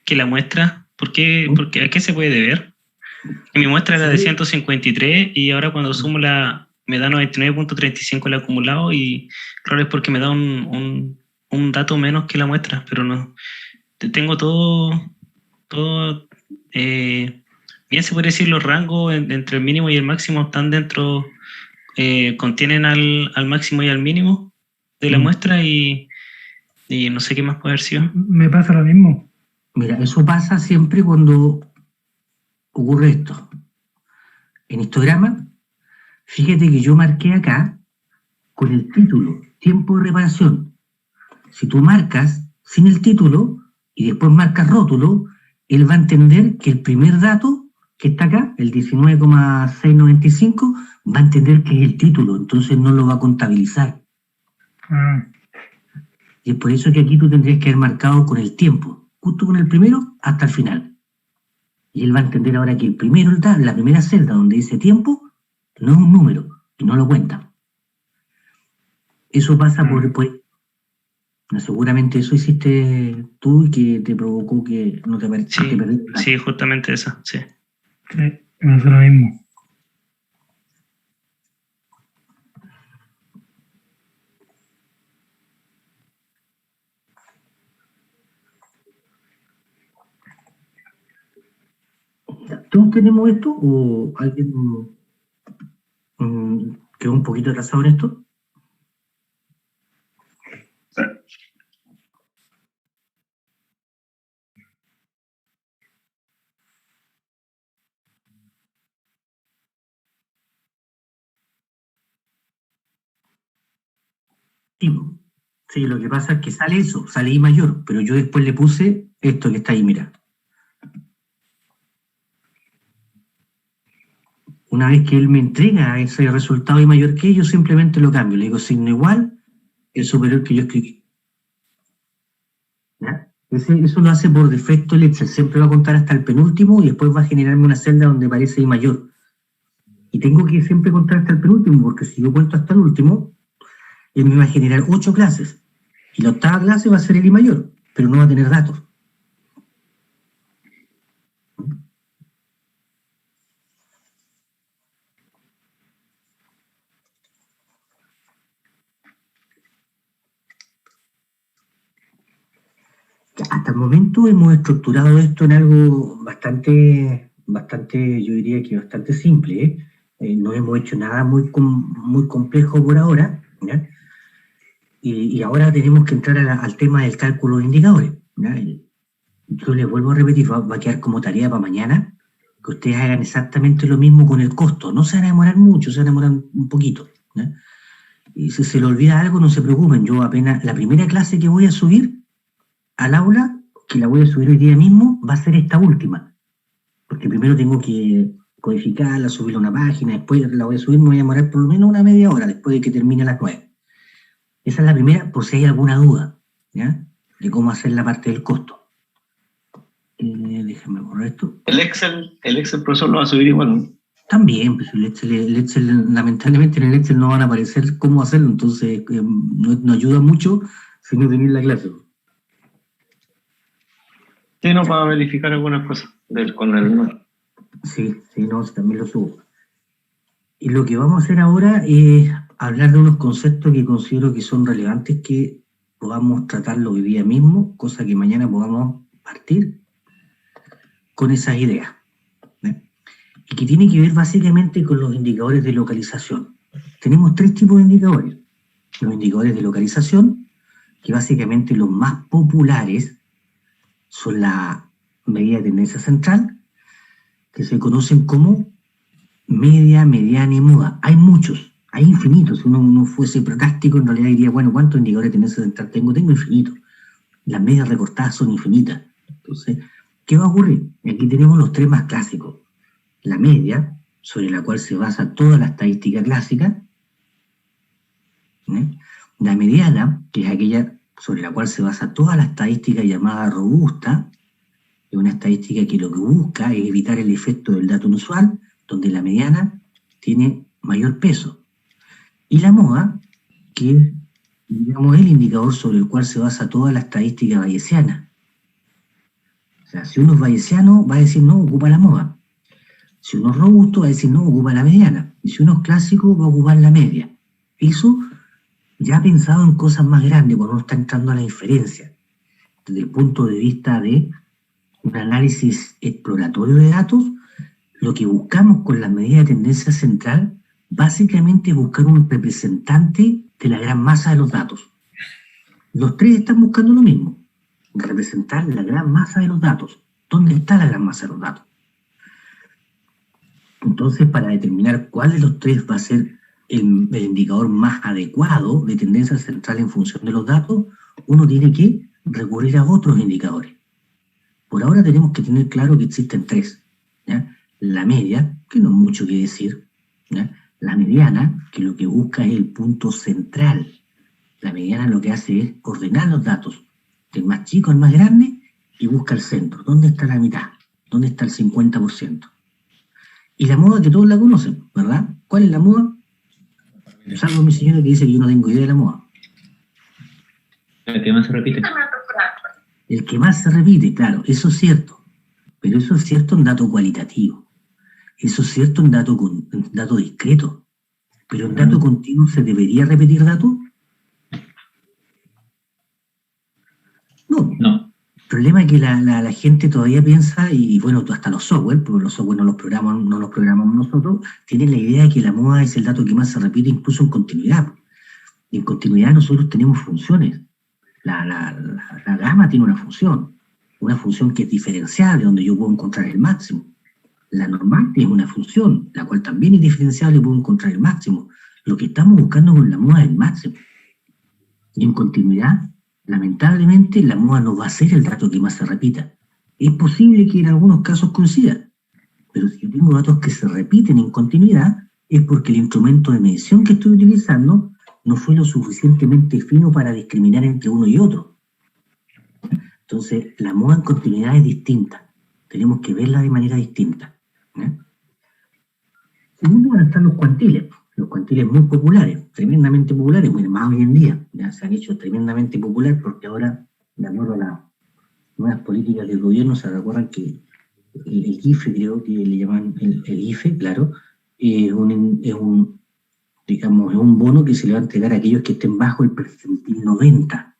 que la muestra, ¿por qué, ¿a qué se puede deber? Mi muestra era de 153 y ahora cuando sumo me da 99.35 el acumulado y claro, es porque me da un dato menos que la muestra, pero no. Tengo todo bien se puede decir los rangos entre el mínimo y el máximo están dentro, contienen al máximo y al mínimo de la muestra y no sé qué más puede haber sido. Me pasa lo mismo. Mira, eso pasa siempre cuando ocurre esto. En histograma, fíjate que yo marqué acá con el título, tiempo de reparación. Si tú marcas sin el título y después marcas rótulo, él va a entender que el primer dato que está acá, el 19,695, va a entender que es el título, entonces no lo va a contabilizar. Y es por eso que aquí tú tendrías que haber marcado con el tiempo, justo con el primero hasta el final. Y él va a entender ahora que el primero, la primera celda donde dice tiempo, no es un número, y no lo cuenta. Eso pasa por seguramente eso hiciste tú y que te provocó que no te pareció. Sí, justamente eso, sí. Sí, me hace lo mismo. ¿Todos tenemos esto o alguien quedó un poquito atrasado en esto? Sí, lo que pasa es que sale eso, sale I mayor, pero yo después le puse esto que está ahí, mira. Una vez que él me entrega ese resultado I mayor que yo simplemente lo cambio, le digo signo igual, el superior que yo escribí. ¿Ya? Eso lo hace por defecto el Excel, siempre va a contar hasta el penúltimo y después va a generarme una celda donde aparece I mayor. Y tengo que siempre contar hasta el penúltimo, porque si yo cuento hasta el último, él me va a generar 8 clases. Y la octava clase va a ser el I mayor, pero no va a tener datos. Hasta el momento hemos estructurado esto en algo bastante, yo diría que bastante simple, ¿eh? No hemos hecho nada muy complejo por ahora, ¿ya? Y ahora tenemos que entrar al tema del cálculo de indicadores, ¿ya? Yo les vuelvo a repetir, va a quedar como tarea para mañana, que ustedes hagan exactamente lo mismo con el costo. No se van a demorar mucho, se van a demorar un poquito, ¿ya? Y si se le olvida algo, no se preocupen. Yo apenas, la primera clase que voy a subir al aula, que la voy a subir hoy día mismo, va a ser esta última. Porque primero tengo que codificarla, subirla a una página, después la voy a subir, me voy a demorar por lo menos una media hora, después de que termine a las 9. Esa es la primera, por si hay alguna duda, ¿ya? De cómo hacer la parte del costo. Déjame borrar esto. El Excel, profesor, lo va a subir igual, ¿no? También, pues el Excel, lamentablemente en el Excel no van a aparecer cómo hacerlo, entonces no ayuda mucho si no tenéis la clase. Sí, no, para verificar algunas cosas con el número. Sí, no, también lo subo. Y lo que vamos a hacer ahora es hablar de unos conceptos que considero que son relevantes, que podamos tratarlo hoy día mismo, cosa que mañana podamos partir con esas ideas, ¿eh? Y que tiene que ver básicamente con los indicadores de localización. Tenemos 3 tipos de indicadores. Los indicadores de localización, que básicamente los más populares son la medida de tendencia central, que se conocen como media, mediana y moda. Hay muchos, hay infinitos. Si uno fuese práctico, en realidad diría, bueno, ¿cuántos indicadores de tendencia central tengo? Tengo infinitos. Las medias recortadas son infinitas. Entonces, ¿qué va a ocurrir? Aquí tenemos los 3 más clásicos. La media, sobre la cual se basa toda la estadística clásica. ¿Eh? La mediana, que es aquella sobre la cual se basa toda la estadística llamada robusta, es una estadística que lo que busca es evitar el efecto del dato inusual, donde la mediana tiene mayor peso. Y la moda, que es, digamos, el indicador sobre el cual se basa toda la estadística bayesiana. O sea, si uno es bayesiano, va a decir no, ocupa la moda. Si uno es robusto, va a decir no, ocupa la mediana. Y si uno es clásico, va a ocupar la media. Eso ya pensado en cosas más grandes, cuando uno está entrando a la inferencia, desde el punto de vista de un análisis exploratorio de datos, lo que buscamos con la medida de tendencia central, básicamente es buscar un representante de la gran masa de los datos. Los 3 están buscando lo mismo, representar la gran masa de los datos. ¿Dónde está la gran masa de los datos? Entonces, para determinar cuál de los 3 va a ser el indicador más adecuado de tendencia central en función de los datos, uno tiene que recurrir a otros indicadores. Por ahora tenemos que tener claro que existen 3, ¿ya? la media, que no es mucho que decir, ¿ya? La mediana, que lo que busca es el punto central. La mediana lo que hace es ordenar los datos del más chico al más grande y busca el centro. ¿Dónde está la mitad? ¿Dónde está el 50%? Y la moda que todos la conocen, ¿verdad? ¿Cuál es la moda? Salvo mi señora que dice que yo no tengo idea de la moda. El que más se repite. El que más se repite, claro, eso es cierto. Pero eso es cierto en dato cualitativo. Eso es cierto en dato discreto. Pero en dato continuo, ¿se debería repetir datos? No. El problema es que la gente todavía piensa, y bueno, hasta los software, porque los software no los programamos nosotros, tienen la idea de que la moda es el dato que más se repite incluso en continuidad. Y en continuidad nosotros tenemos funciones. La gama tiene una función que es diferenciable, donde yo puedo encontrar el máximo. La normal tiene una función, la cual también es diferenciable y puedo encontrar el máximo. Lo que estamos buscando con la moda es el máximo. Y en continuidad, lamentablemente, la moda no va a ser el dato que más se repita. Es posible que en algunos casos coincida, pero si yo tengo datos que se repiten en continuidad, es porque el instrumento de medición que estoy utilizando no fue lo suficientemente fino para discriminar entre uno y otro. Entonces, la moda en continuidad es distinta. Tenemos que verla de manera distinta. Segundo van a estar los cuantiles. Los cuantiles muy populares, tremendamente populares, bueno, más hoy en día. Ya se han hecho tremendamente populares porque ahora, de acuerdo a las nuevas políticas del gobierno, se recuerdan que el IFE, creo que le llaman el IFE, claro, es un bono que se le va a entregar a aquellos que estén bajo el percentil 90.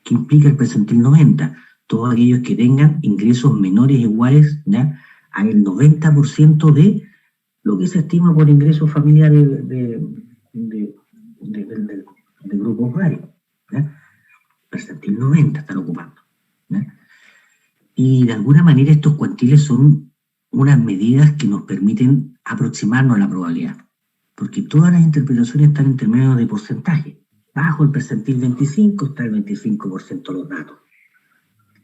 ¿Qué implica el percentil 90? Todos aquellos que tengan ingresos menores o iguales, ¿ya?, al 90% de lo que se estima por ingresos familiares de grupos varios. ¿Ya? Percentil 90 están ocupando. ¿Ya? Y de alguna manera estos cuantiles son unas medidas que nos permiten aproximarnos a la probabilidad. Porque todas las interpretaciones están en términos de porcentaje. Bajo el percentil 25 está el 25% de los datos.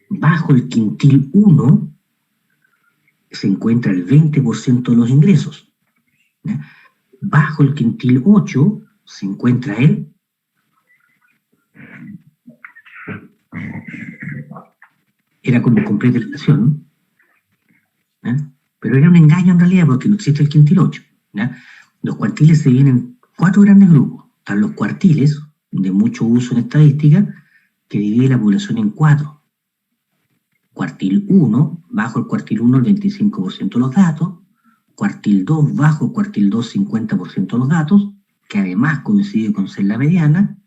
Bajo el quintil 1 se encuentra el 20% de los ingresos. ¿Ya? Bajo el quintil 8 se encuentra el era como completa relación, ¿no? Pero era un engaño en realidad porque no existe el quintil 8. ¿Ya? Los cuartiles se dividen en 4 grandes grupos. Están los cuartiles, de mucho uso en estadística, que divide la población en 4. Cuartil 1, bajo el cuartil 1 el 25% de los datos. Cuartil 2, bajo el cuartil 2 50% de los datos, que además coincide con ser la mediana.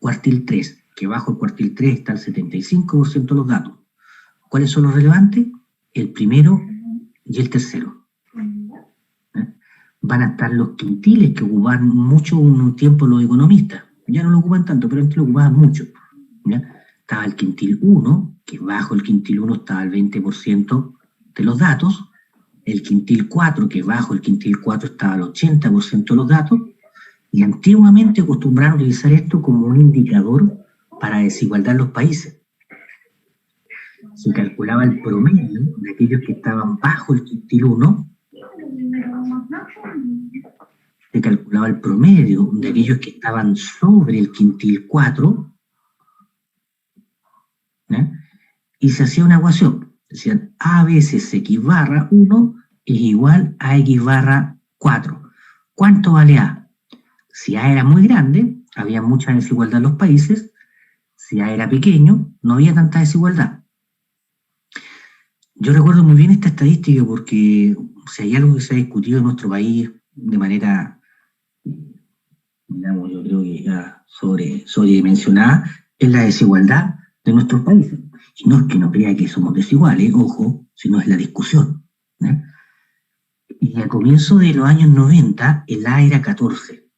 Cuartil 3, que bajo el cuartil 3 está el 75% de los datos. ¿Cuáles son los relevantes? El primero y el tercero. Van a estar los quintiles que ocupan mucho un tiempo los economistas. Ya no lo ocupan tanto, pero antes lo ocupaban mucho. ¿Ya? Estaba el quintil 1, que bajo el quintil 1 estaba el 20% de los datos. El quintil 4, que bajo el quintil 4 estaba el 80% de los datos. Y antiguamente acostumbraron a utilizar esto como un indicador para desigualdad en los países. Se calculaba el promedio de aquellos que estaban bajo el quintil 1. Se calculaba el promedio de aquellos que estaban sobre el quintil 4. ¿Ya? Y se hacía una ecuación. Decían A veces X barra 1 es igual a X barra 4. ¿Cuánto vale A? Si A era muy grande, había mucha desigualdad en los países. Si A era pequeño, no había tanta desigualdad. Yo recuerdo muy bien esta estadística porque si hay algo que se ha discutido en nuestro país de manera, digamos, yo creo que ya sobredimensionada, es la desigualdad de nuestros países. Y no es que no crea que somos desiguales, ojo, sino es la discusión. ¿Eh? Y a comienzo de los años 90, el A era 14.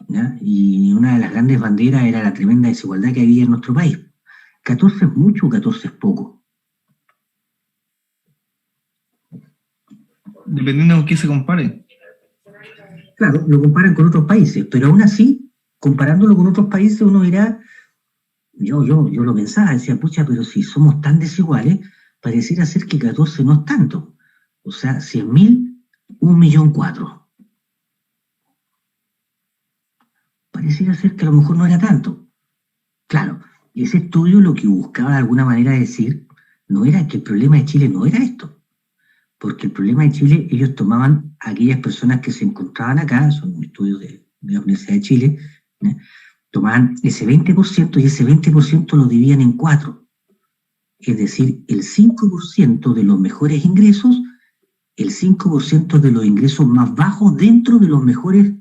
¿Ya? Y una de las grandes banderas era la tremenda desigualdad que había en nuestro país. ¿14 es mucho o 14 es poco? Dependiendo con qué se compare. Claro, lo comparan con otros países, pero aún así, comparándolo con otros países, uno dirá, yo lo pensaba, decía, pucha, pero si somos tan desiguales, pareciera ser que 14 no es tanto. O sea, 100.000, 1.400.000. Pareciera ser que a lo mejor no era tanto. Claro, ese estudio lo que buscaba de alguna manera decir no era que el problema de Chile no era esto, porque el problema de Chile, ellos tomaban a aquellas personas que se encontraban acá, son estudios de la Universidad de Chile, ¿no? Tomaban ese 20% y ese 20% lo dividían en 4. Es decir, el 5% de los mejores ingresos, el 5% de los ingresos más bajos dentro de los mejores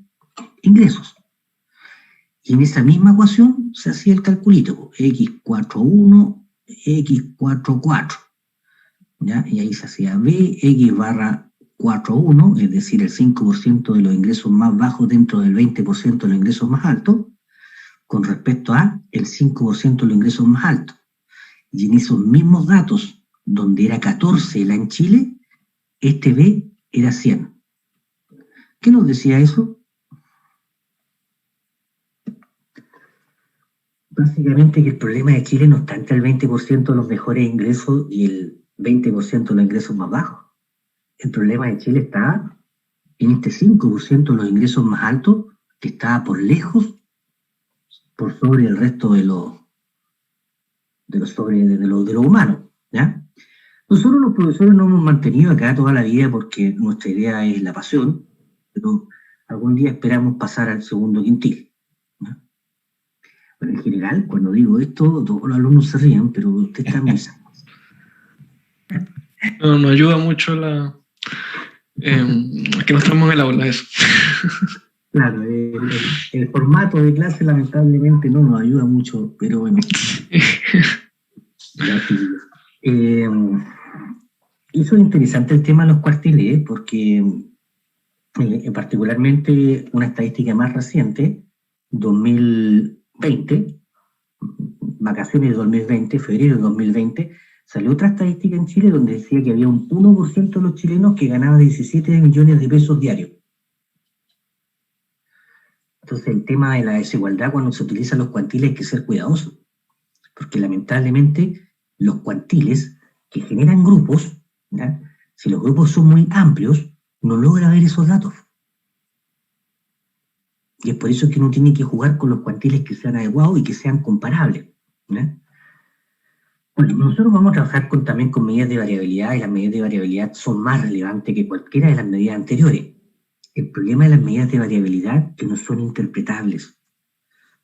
ingresos. Y en esa misma ecuación se hacía el calculito, x41, x44. ¿Ya? Y ahí se hacía b, x barra 41, es decir, el 5% de los ingresos más bajos dentro del 20% de los ingresos más altos, con respecto a el 5% de los ingresos más altos. Y en esos mismos datos, donde era 14 la en Chile, este B era 100. ¿Qué nos decía eso? Básicamente que el problema de Chile no está entre el 20% de los mejores ingresos y el 20% de los ingresos más bajos. El problema de Chile está en este 5% de los ingresos más altos, que está por lejos por sobre el resto de lo humano, ¿ya? Nosotros los profesores nos hemos mantenido acá toda la vida porque nuestra idea es la pasión, pero algún día esperamos pasar al segundo quintil, ¿ya? Bueno, en general, cuando digo esto, todos los alumnos se ríen, pero usted está en mesa. No, nos ayuda mucho que nos traemos en el aula eso. Claro, el formato de clase lamentablemente no nos ayuda mucho, pero bueno. Eso es interesante el tema de los cuartiles, porque particularmente una estadística más reciente, 2020, vacaciones de 2020, febrero de 2020, salió otra estadística en Chile donde decía que había un 1% de los chilenos que ganaba 17 millones de pesos diarios. Entonces el tema de la desigualdad cuando se utilizan los cuantiles hay que ser cuidadoso, porque lamentablemente los cuantiles que generan grupos, ¿ya? Si los grupos son muy amplios, no logra ver esos datos. Y es por eso que uno tiene que jugar con los cuantiles que sean adecuados y que sean comparables, ¿ya? Bueno, nosotros vamos a trabajar también con medidas de variabilidad, y las medidas de variabilidad son más relevantes que cualquiera de las medidas anteriores. El problema de las medidas de variabilidad es que no son interpretables.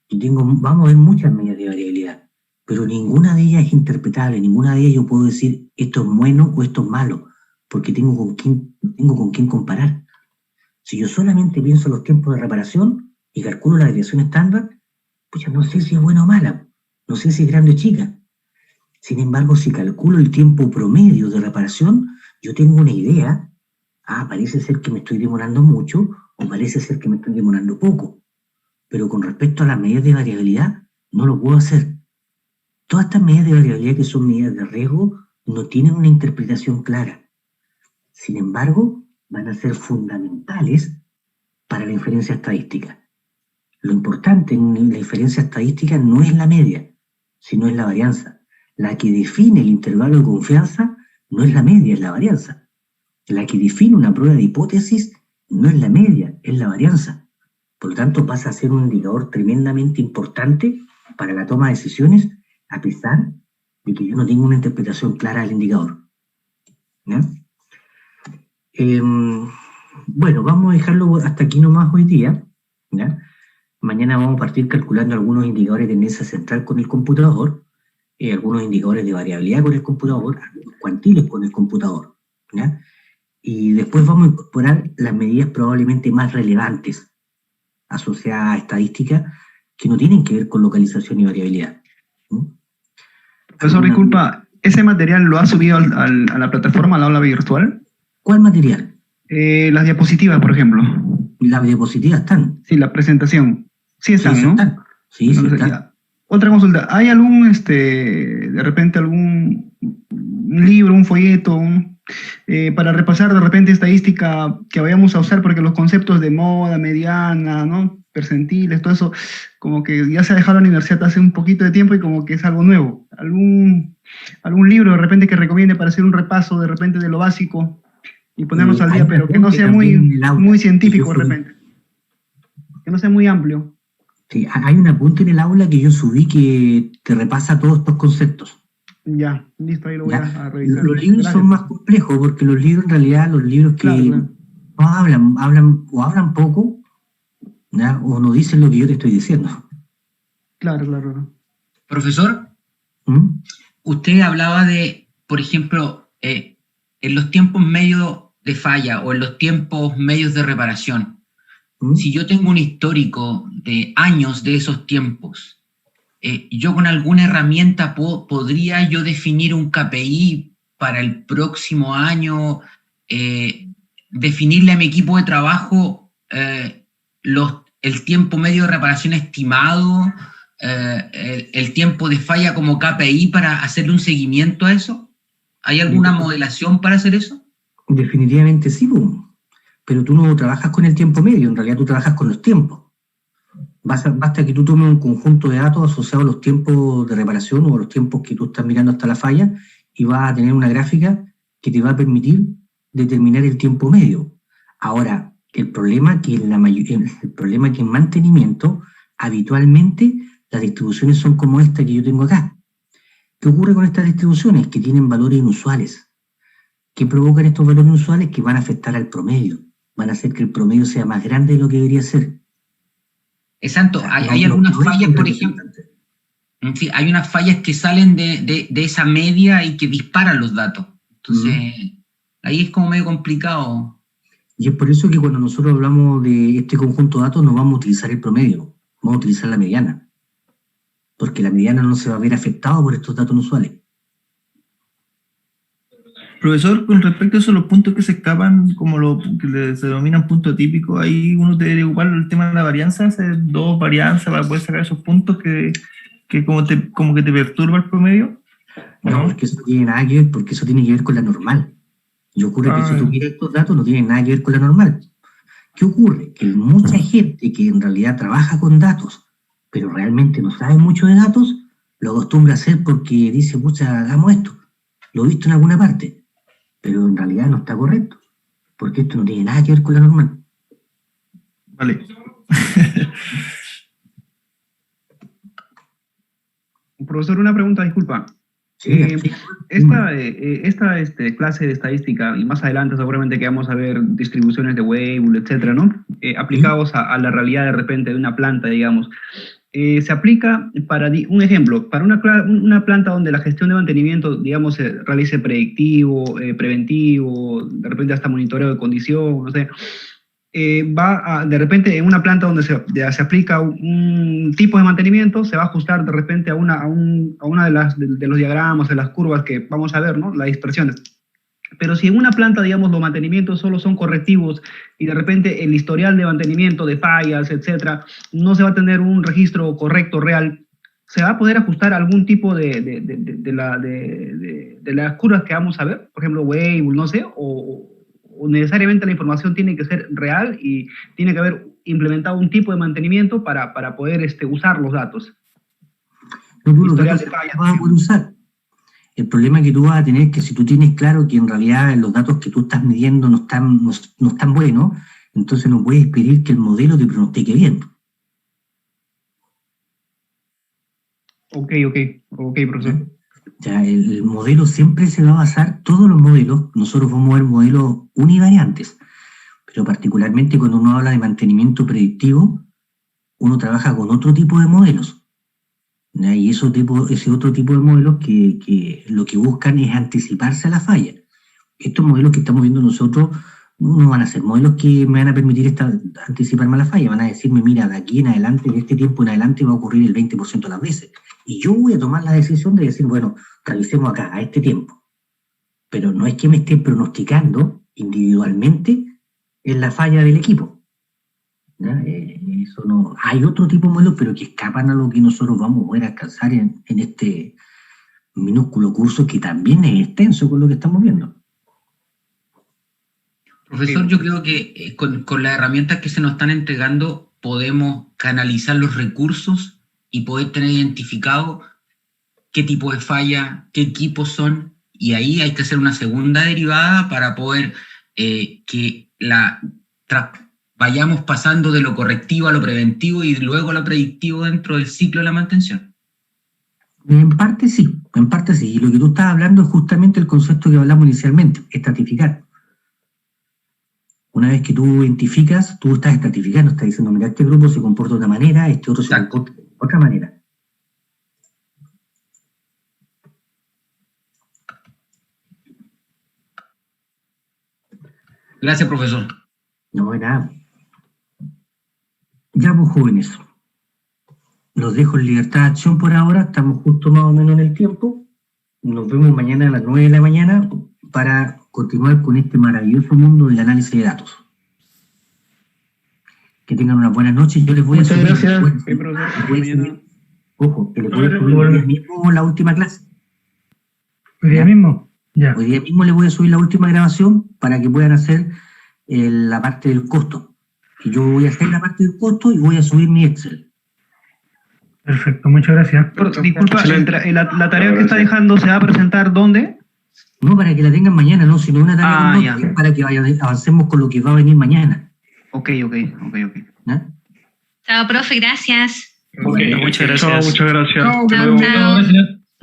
Vamos a ver muchas medidas de variabilidad, pero ninguna de ellas es interpretable, ninguna de ellas yo puedo decir esto es bueno o esto es malo, porque tengo con quién comparar. Si yo solamente pienso en los tiempos de reparación y calculo la desviación estándar, pues ya no sé si es buena o mala, no sé si es grande o chica. Sin embargo, si calculo el tiempo promedio de reparación, yo tengo una idea. Parece ser que me estoy demorando mucho o parece ser que me estoy demorando poco. Pero con respecto a las medidas de variabilidad, no lo puedo hacer. Todas estas medidas de variabilidad que son medidas de riesgo no tienen una interpretación clara. Sin embargo, van a ser fundamentales para la inferencia estadística. Lo importante en la inferencia estadística no es la media, sino es la varianza. La que define el intervalo de confianza no es la media, es la varianza. La que define una prueba de hipótesis no es la media, es la varianza. Por lo tanto, pasa a ser un indicador tremendamente importante para la toma de decisiones, a pesar de que yo no tengo una interpretación clara del indicador. ¿Ya? Bueno, vamos a dejarlo hasta aquí nomás hoy día, ¿ya? Mañana vamos a partir calculando algunos indicadores de tendencia central con el computador, algunos indicadores de variabilidad con el computador, algunos cuantiles con el computador, ¿ya? Y después vamos a incorporar las medidas probablemente más relevantes asociadas a estadística que no tienen que ver con localización y variabilidad. Profesor, disculpa, ¿ese material lo ha subido a la plataforma, al aula virtual? ¿Cuál material? Las diapositivas, por ejemplo. Las diapositivas están. Sí, la presentación. Sí están, sí, ¿no? Están. Sí, sí están. Otra consulta, ¿hay algún, de repente algún libro, un folleto, para repasar de repente estadística que vayamos a usar, porque los conceptos de moda, mediana, ¿no? Percentiles, todo eso, como que ya se ha dejado la universidad hace un poquito de tiempo y como que es algo nuevo? ¿Algún libro de repente que recomiende para hacer un repaso de repente de lo básico y ponernos al día, pero que no sea muy científico de repente. Que no sea muy amplio. Sí, hay un apunte en el aula que yo subí que te repasa todos estos conceptos. Ya, listo, ahí lo voy a revisar. Los libros son más complejos porque los libros, en realidad, los libros que no hablan poco, ¿ya? O no dicen lo que yo te estoy diciendo. Claro. Profesor, usted hablaba de, por ejemplo, en los tiempos medios de falla o en los tiempos medios de reparación. Si yo tengo un histórico de años de esos tiempos, yo con alguna herramienta podría yo definir un KPI para el próximo año, definirle a mi equipo de trabajo el tiempo medio de reparación estimado, el tiempo de falla como KPI para hacerle un seguimiento a eso. ¿Hay alguna modelación para hacer eso? Definitivamente sí, pero tú no trabajas con el tiempo medio, en realidad tú trabajas con los tiempos. Basta que tú tomes un conjunto de datos asociados a los tiempos de reparación o a los tiempos que tú estás mirando hasta la falla y vas a tener una gráfica que te va a permitir determinar el tiempo medio. Ahora, el problema que en mantenimiento, habitualmente las distribuciones son como esta que yo tengo acá. ¿Qué ocurre con estas distribuciones? Que tienen valores inusuales. ¿Qué provocan estos valores inusuales? Que van a afectar al promedio. Van a hacer que el promedio sea más grande de lo que debería ser. Exacto. ¿Hay algunas fallas, por ejemplo? Sí, hay unas fallas que salen de esa media y que disparan los datos. Entonces, ahí es como medio complicado. Y es por eso que cuando nosotros hablamos de este conjunto de datos no vamos a utilizar el promedio, vamos a utilizar la mediana. Porque la mediana no se va a ver afectada por estos datos inusuales. Profesor, con respecto a eso, los puntos que se escapan, como se denominan puntos típicos, ahí uno debería ocupar el tema de la varianza, hacer 2 varianzas para poder sacar esos puntos que como que te perturba el promedio. No, porque eso no tiene nada que ver, porque eso tiene que ver con la normal. Y ocurre que si tú miras estos datos no tienen nada que ver con la normal. ¿Qué ocurre? Que mucha gente que en realidad trabaja con datos, pero realmente no sabe mucho de datos, lo acostumbra a hacer porque dice, pucha, hagamos esto. Lo he visto en alguna parte. Pero en realidad no está correcto, porque esto no tiene nada que ver con la normal. Vale. Profesor, una pregunta, disculpa. Sí, esta clase de estadística, y más adelante seguramente que vamos a ver distribuciones de Weibull, etcétera, ¿no? Aplicados a la realidad de repente de una planta, digamos. Se aplica para, un ejemplo, para una planta donde la gestión de mantenimiento, digamos, se realice predictivo, preventivo, de repente hasta monitoreo de condición, no sé, de repente en una planta donde se aplica un tipo de mantenimiento, se va a ajustar de repente a una de los diagramas, de las curvas que vamos a ver, ¿no? Las dispersiones. Pero si en una planta, digamos, los mantenimientos solo son correctivos y de repente el historial de mantenimiento, de fallas, etcétera, no se va a tener un registro correcto, real, ¿se va a poder ajustar algún tipo de las curvas que vamos a ver? Por ejemplo, Weibull, no sé, o necesariamente la información tiene que ser real y tiene que haber implementado un tipo de mantenimiento para poder usar los datos. No, los datos vas a poder usar. El problema que tú vas a tener es que si tú tienes claro que en realidad los datos que tú estás midiendo no están buenos, entonces no puedes pedir que el modelo te pronostique bien. Ok, profesor. Ya, el modelo siempre se va a basar, todos los modelos, nosotros vamos a ver modelos univariantes, pero particularmente cuando uno habla de mantenimiento predictivo, uno trabaja con otro tipo de modelos. Y ese otro tipo de modelos que lo que buscan es anticiparse a la falla. Estos modelos que estamos viendo nosotros no van a ser modelos que me van a permitir anticiparme a la falla, van a decirme, mira, de aquí en adelante, de este tiempo en adelante va a ocurrir el 20% de las veces. Y yo voy a tomar la decisión de decir, bueno, revisemos acá, a este tiempo. Pero no es que me estén pronosticando individualmente en la falla del equipo. Eso no. Hay otro tipo de modelos, pero que escapan a lo que nosotros vamos a poder alcanzar en este minúsculo curso que también es extenso con lo que estamos viendo. Profesor, yo creo que con las herramientas que se nos están entregando podemos canalizar los recursos y poder tener identificado qué tipo de falla, qué equipos son, y ahí hay que hacer una segunda derivada para poder que vayamos pasando de lo correctivo a lo preventivo y luego a lo predictivo dentro del ciclo de la mantención. En parte sí. Y lo que tú estás hablando es justamente el concepto que hablamos inicialmente, estratificar. Una vez que tú identificas, tú estás estratificando, estás diciendo, mira, este grupo se comporta de una manera, este otro se comporta de otra manera. Gracias, profesor. No, de nada. Ya, pues, jóvenes, los dejo en libertad de acción por ahora, estamos justo más o menos en el tiempo. Nos vemos mañana a las 9 de la mañana para continuar con este maravilloso mundo del análisis de datos. Que tengan una buena noche. Yo les voy a subir. Gracias. Ojo, que les voy a subir hoy día mismo la última clase. ¿Hoy día mismo? Ya. Hoy día mismo les voy a subir la última grabación para que puedan hacer la parte del costo. Y yo voy a hacer la parte del costo y voy a subir mi Excel. Perfecto, muchas gracias. Disculpa, la tarea que está dejando se va a presentar ¿dónde? No, para que la tengan mañana, no, sino una tarea para que avancemos con lo que va a venir mañana. Ok. ¿Ah? Chao, profe, gracias. Muchas gracias. Chao, muchas gracias. Chao, chao.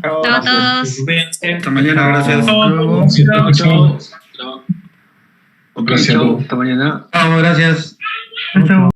Chao a todos. Hasta mañana, gracias. Chao. Chao. Hasta mañana. Chao, gracias. Chao.